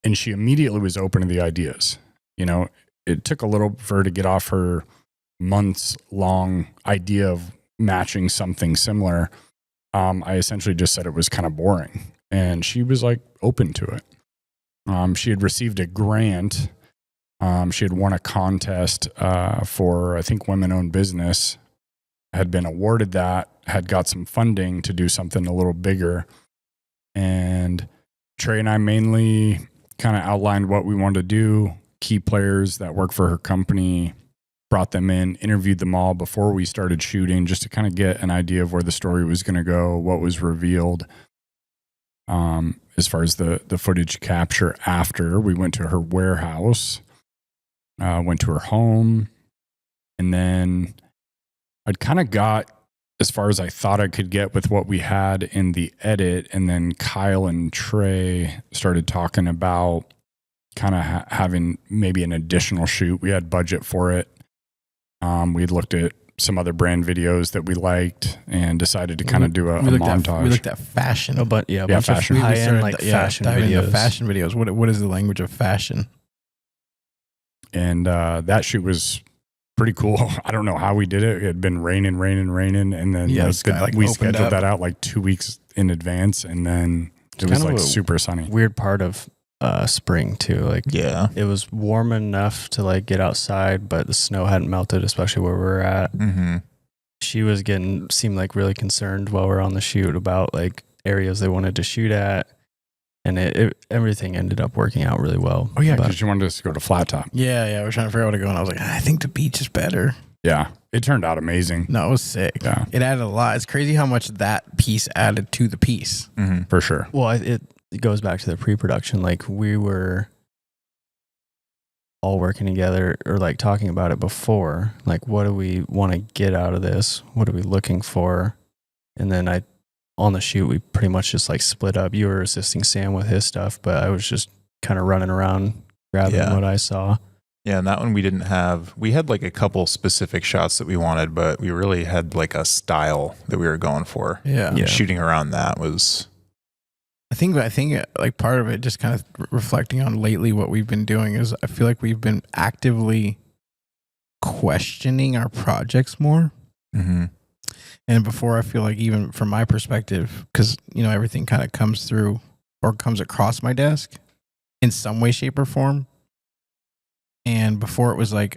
And she immediately was open to the ideas. It took a little for her to get off her months long idea of matching something similar. I essentially just said it was kind of boring, and she was like open to it. She had received a grant. She had won a contest for, I think, women-owned business, had been awarded that, had got some funding to do something a little bigger. And Trey and I mainly kind of outlined what we wanted to do. Key players that work for her company, brought them in, interviewed them all before we started shooting, just to kind of get an idea of where the story was going to go, what was revealed. As far as the footage capture after, we went to her warehouse, went to her home, and then I'd kind of got as far as I thought I could get with what we had in the edit. And then Kyle and Trey started talking about kind of having maybe an additional shoot. We had budget for it. We had looked at some other brand videos that we liked and decided to kind of do a montage. We looked at fashion. A bunch fashion. of high-end fashion videos. Fashion videos. What is the language of fashion? And that shoot was pretty cool. I don't know how we did it. It had been raining. And then we scheduled that out like 2 weeks in advance. And then it was like super sunny. Weird part of spring too. It was warm enough to get outside, but the snow hadn't melted, especially where we were at. Mm-hmm. She was seemed really concerned while we were on the shoot about areas they wanted to shoot at. And everything ended up working out really well. Oh yeah, because you wanted us to go to Flat Top. Yeah, we're trying to figure out where to go, and I was like, I think the beach is better. Yeah, it turned out amazing. No, it was sick. Yeah, it added a lot. It's crazy how much that piece added to the piece. Mm-hmm. For sure. Well, it goes back to the pre-production. We were all working together, or talking about it before. What do we want to get out of this? What are we looking for? And then on the shoot, we pretty much just split up. You were assisting Sam with his stuff, but I was just kind of running around grabbing what I saw. Yeah, and that one we had a couple specific shots that we wanted, but we really had a style that we were going for. Yeah. Shooting around that was... I think part of it, just kind of reflecting on lately what we've been doing, is I feel like we've been actively questioning our projects more. Mm-hmm. And before, I feel like, even from my perspective, because, everything kind of comes through or comes across my desk in some way, shape, or form. And before, it was I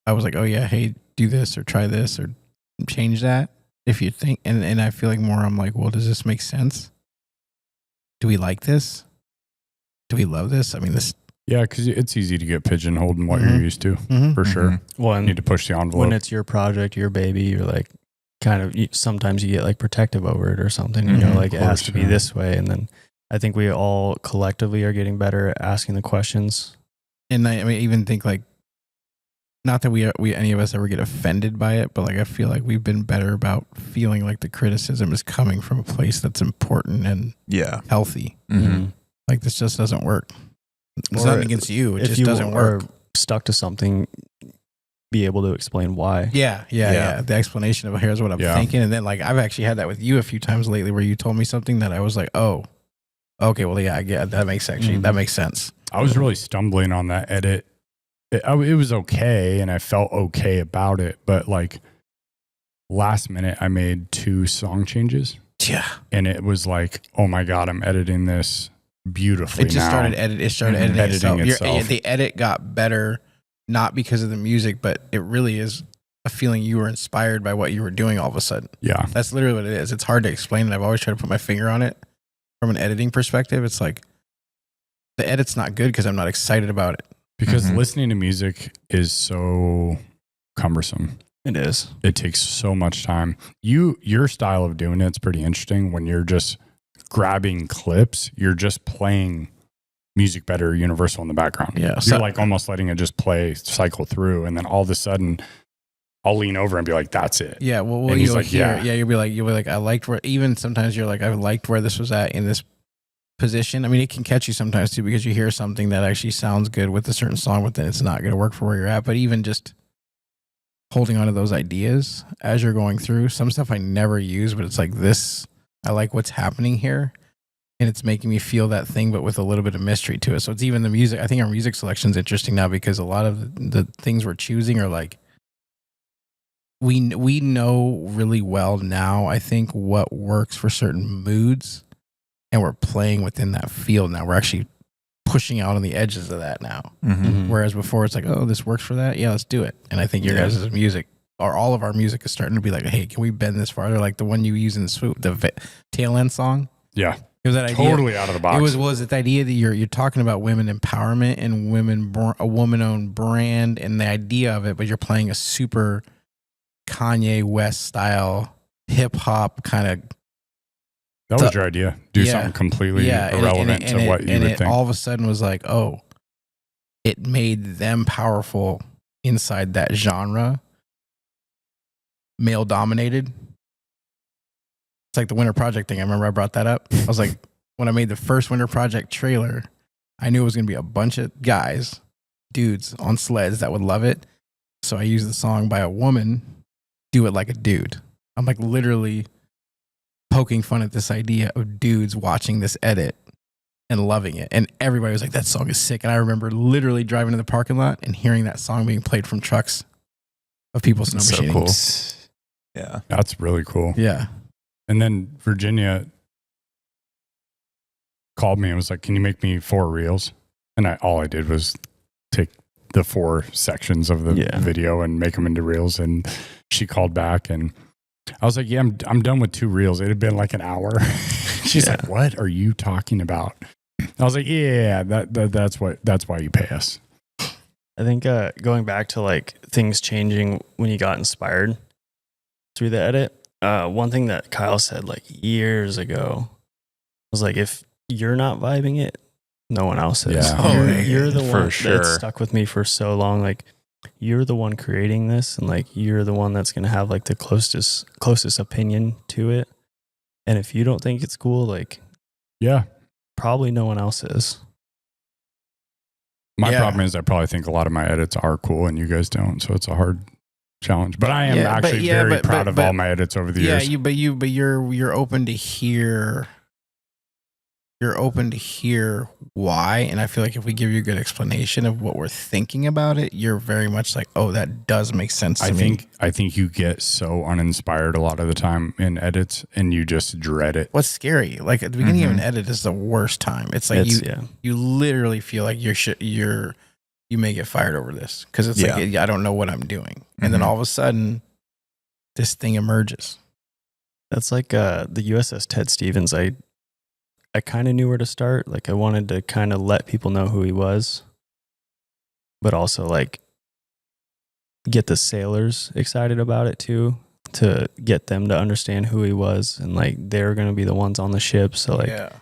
was oh yeah, hey, do this or try this or change that if you think. And I feel more, I'm well, does this make sense? Do we like this? Do we love this? I mean, this. Yeah, because it's easy to get pigeonholed in what you're used to, for sure. Well, you need to push the envelope. When it's your project, your baby, you're sometimes you get protective over it or something. It has to be this way. And then I think we all collectively are getting better at asking the questions And I mean, even think like, not that we any of us ever get offended by it, but like I feel like we've been better about feeling like the criticism is coming from a place that's important and healthy. Mm-hmm. Like this just doesn't work. It's Or nothing against you. It if just you doesn't work. are stuck to something, be able to explain why. Yeah. The explanation of here's what I'm thinking. And then like I've actually had that with you a few times lately where you told me something that I was like, oh, okay, well, yeah, I get that makes that makes sense. I was really stumbling on that edit. It was okay, and I felt okay about it, but like last minute, I made 2 song changes. Yeah, and it was like, oh my god, I'm editing this beautifully. It just started editing itself. itself. The edit got better, not because of the music, but it really is a feeling you were inspired by what you were doing all of a sudden. Yeah, that's literally what it is. It's hard to explain, and I've always tried to put my finger on it from an editing perspective. It's like the edit's not good because I'm not excited about it. Because listening to music is so cumbersome. It is. It takes so much time. Your style of doing it's pretty interesting. When you're just grabbing clips, you're just playing music better universal in the background. Yeah, you're like almost letting it just play, cycle through, and then all of a sudden, I'll lean over and be like, "That's it." Yeah. Well, and you'll like, hear. Yeah, you'll be like, I liked where. Even sometimes you're like, I liked where this was at in this position. I mean, it can catch you sometimes too because you hear something that actually sounds good with a certain song, but then it's not going to work for where you're at. But even just holding on to those ideas as you're going through, some stuff I never use, but it's like this, I like what's happening here, and it's making me feel that thing, but with a little bit of mystery to it. So it's even the music. I think our music selection is interesting now because a lot of the things we're choosing are like, we know really well now, I think, what works for certain moods. And we're playing within that field now. We're actually pushing out on the edges of that now. Whereas before it's like, oh, this works for that. Yeah, let's do it. And I think your guys' music, or all of our music, is starting to be like, hey, can we bend this farther? Like the one you use in the swoop, the tail end song. Yeah. It was that idea. Totally out of the box. It was it the idea that you're talking about women empowerment and a woman-owned brand and the idea of it, but you're playing a super Kanye West style hip hop kind of. That was your idea. Do something completely irrelevant to what you would think. All of a sudden was like, oh, it made them powerful inside that genre, male dominated. It's like the Winter Project thing. I remember I brought that up. I was like, when I made the first Winter Project trailer, I knew it was going to be a bunch of guys, dudes on sleds that would love it. So I used the song by a woman, Do It Like a Dude. I'm like literally poking fun at this idea of dudes watching this edit and loving it. And everybody was like, that song is sick. And I remember literally driving to the parking lot and hearing that song being played from trucks of people snow machining. So cool. Yeah. That's really cool. Yeah. And then Virginia called me and was like, can you make me 4 reels? And all I did was take the 4 sections of the video and make them into reels. And she called back and I was like, yeah, I'm done with 2 reels. It had been like an hour. She's like, what are you talking about? I was like, yeah, that's why you pay us. I think going back to like things changing when you got inspired through the edit, one thing that Kyle said like years ago was like, if you're not vibing it, no one else is. Yeah. You're the one sure. that stuck with me for so long. Like, you're the one creating this, and like you're the one that's gonna have like the closest opinion to it. And if you don't think it's cool, like, yeah, probably no one else is. My problem is I probably think a lot of my edits are cool and you guys don't, so it's a hard challenge. But I am actually very proud of all my edits over the years. Yeah, you're open to hear. You're open to hear why, and I feel like if we give you a good explanation of what we're thinking about it, you're very much like, oh, that does make sense to me. I think you get so uninspired a lot of the time in edits, and you just dread it. What's scary? Like at the beginning of an edit is the worst time. It's like you literally feel like you may get fired over this because it's like I don't know what I'm doing, and then all of a sudden, this thing emerges. That's like the USS Ted Stevens. I kind of knew where to start. Like I wanted to kind of let people know who he was, but also like get the sailors excited about it too, to get them to understand who he was. And like, they're going to be the ones on the ship. So like,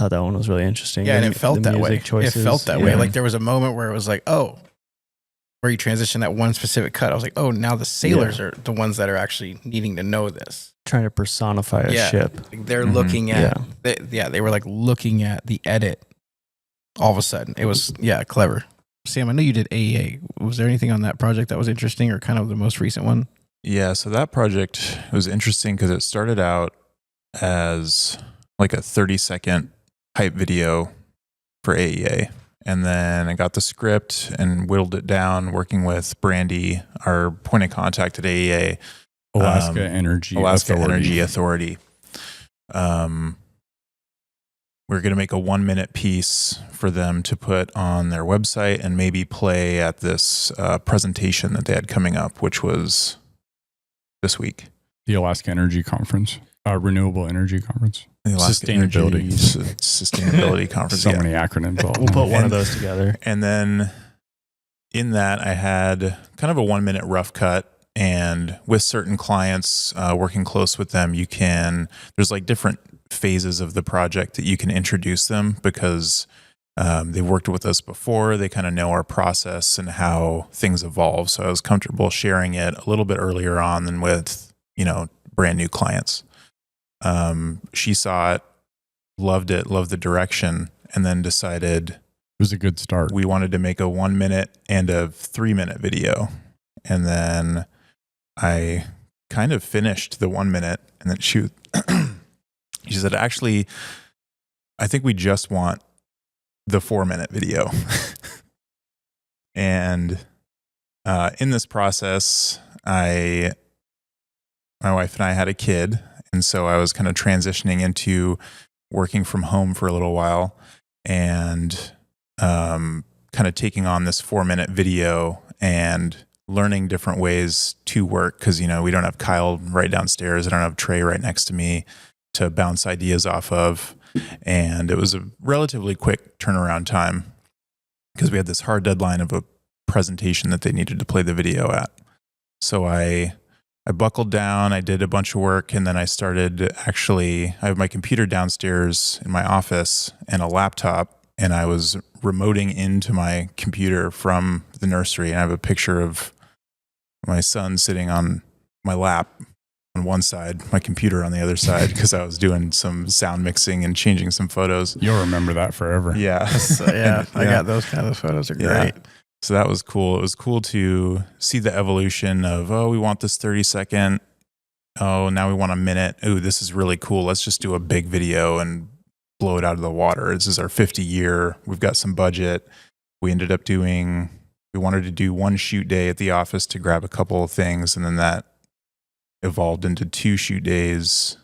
thought that one was really interesting. Yeah, and The- it felt the that way. music choices, It felt that way. yeah. Like there was a moment where it was like, oh, where you transition that one specific cut. I was like, oh, now the sailors are the ones that are actually needing to know this. Trying to personify a ship. Like they're looking at, Yeah. they were like looking at the edit all of a sudden. It was, clever. Sam, I know you did AEA. Was there anything on that project that was interesting or kind of the most recent one? Yeah, so that project was interesting because it started out as like a 30-second hype video for AEA. And then I got the script and whittled it down working with Brandy, our point of contact at AEA. Alaska Energy Authority. We're going to make a 1-minute piece for them to put on their website and maybe play at this presentation that they had coming up, which was this week. The Alaska Energy Conference, Renewable Energy Conference. The Alaska Sustainability Conference. So many acronyms. All We'll put one of those together. And then in that, I had kind of a 1-minute rough cut. And with certain clients, working close with them, there's like different phases of the project that you can introduce them because they've worked with us before. They kind of know our process and how things evolve. So I was comfortable sharing it a little bit earlier on than with, brand new clients. She saw it, loved the direction, and then decided it was a good start. We wanted to make a 1-minute and a 3-minute video. And then I kind of finished the 1 minute, and then she said, actually, I think we just want the 4-minute video. And in this process, my wife and I had a kid. And so I was kind of transitioning into working from home for a little while and kind of taking on this 4-minute video and learning different ways to work because, we don't have Kyle right downstairs. I don't have Trey right next to me to bounce ideas off of. And it was a relatively quick turnaround time because we had this hard deadline of a presentation that they needed to play the video at. So I buckled down, I did a bunch of work, and then I have my computer downstairs in my office and a laptop, and I was remoting into my computer from the nursery, and I have a picture of my son sitting on my lap on one side, my computer on the other side, because I was doing some sound mixing and changing some photos. You'll remember that forever. Yeah. I got those kind of photos are great. So that was cool. It was cool to see the evolution of, we want this 30-second. Oh, now we want a minute. Oh, this is really cool. Let's just do a big video and blow it out of the water. This is our 50 year. We've got some budget. We wanted to do 1 shoot day at the office to grab a couple of things. And then that evolved into 2 shoot days,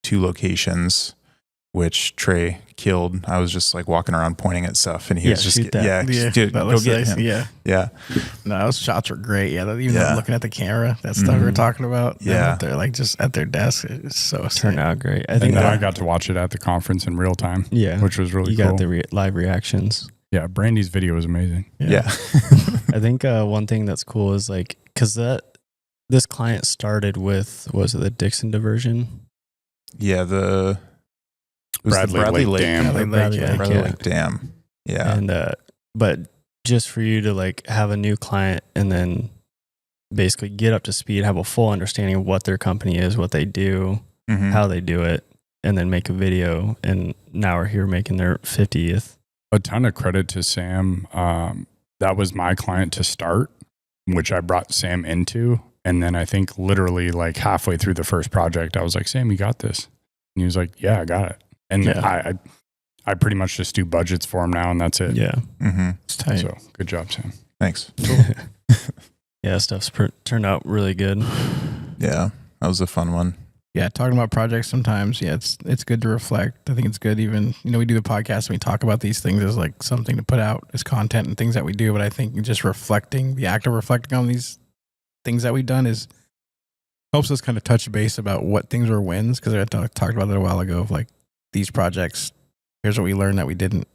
2 locations, which Trey killed. I was just like walking around pointing at stuff, and he was just, dude, go get him. Yeah. No, those shots were great. Yeah, even looking at the camera, that stuff we were talking about. Yeah, they're like just at their desk. It's so turned out great. I think I got to watch it at the conference in real time. Yeah, which was really cool. You got the live reactions. Yeah, Brandy's video was amazing. Yeah. I think one thing that's cool is like because this client started with the Dixon diversion. Yeah, the Bradley Lake Dam. Bradley Lake Dam. Yeah. And but just for you to like have a new client and then basically get up to speed, have a full understanding of what their company is, what they do, how they do it, and then make a video. And now we're here making their 50th. A ton of credit to Sam. That was my client to start, which I brought Sam into. And then I think literally like halfway through the first project, I was like, Sam, you got this. And he was like, yeah, I got it. And I pretty much just do budgets for him now, and that's it. Yeah. It's tight. So good job, Sam. Thanks. Yeah, stuff's turned out really good. Yeah, that was a fun one. Yeah, talking about projects sometimes, it's good to reflect. I think it's good even, we do the podcast and we talk about these things as like something to put out as content and things that we do. But I think just the act of reflecting on these things that we've done helps us kind of touch base about what things were wins. Because I talked about it a while ago of like these projects, here's what we learned that we didn't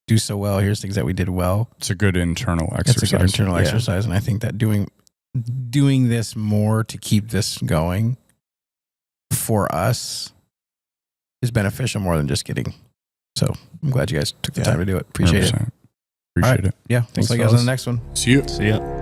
do so well. Here's things that we did well. It's a good internal exercise. It's a good internal exercise. And I think that doing this more to keep this going for us is beneficial more than just getting So I'm glad you guys took the time to do it. Appreciate it. 100%. Appreciate it. Yeah. Thanks, you guys on the next one. See you. See ya.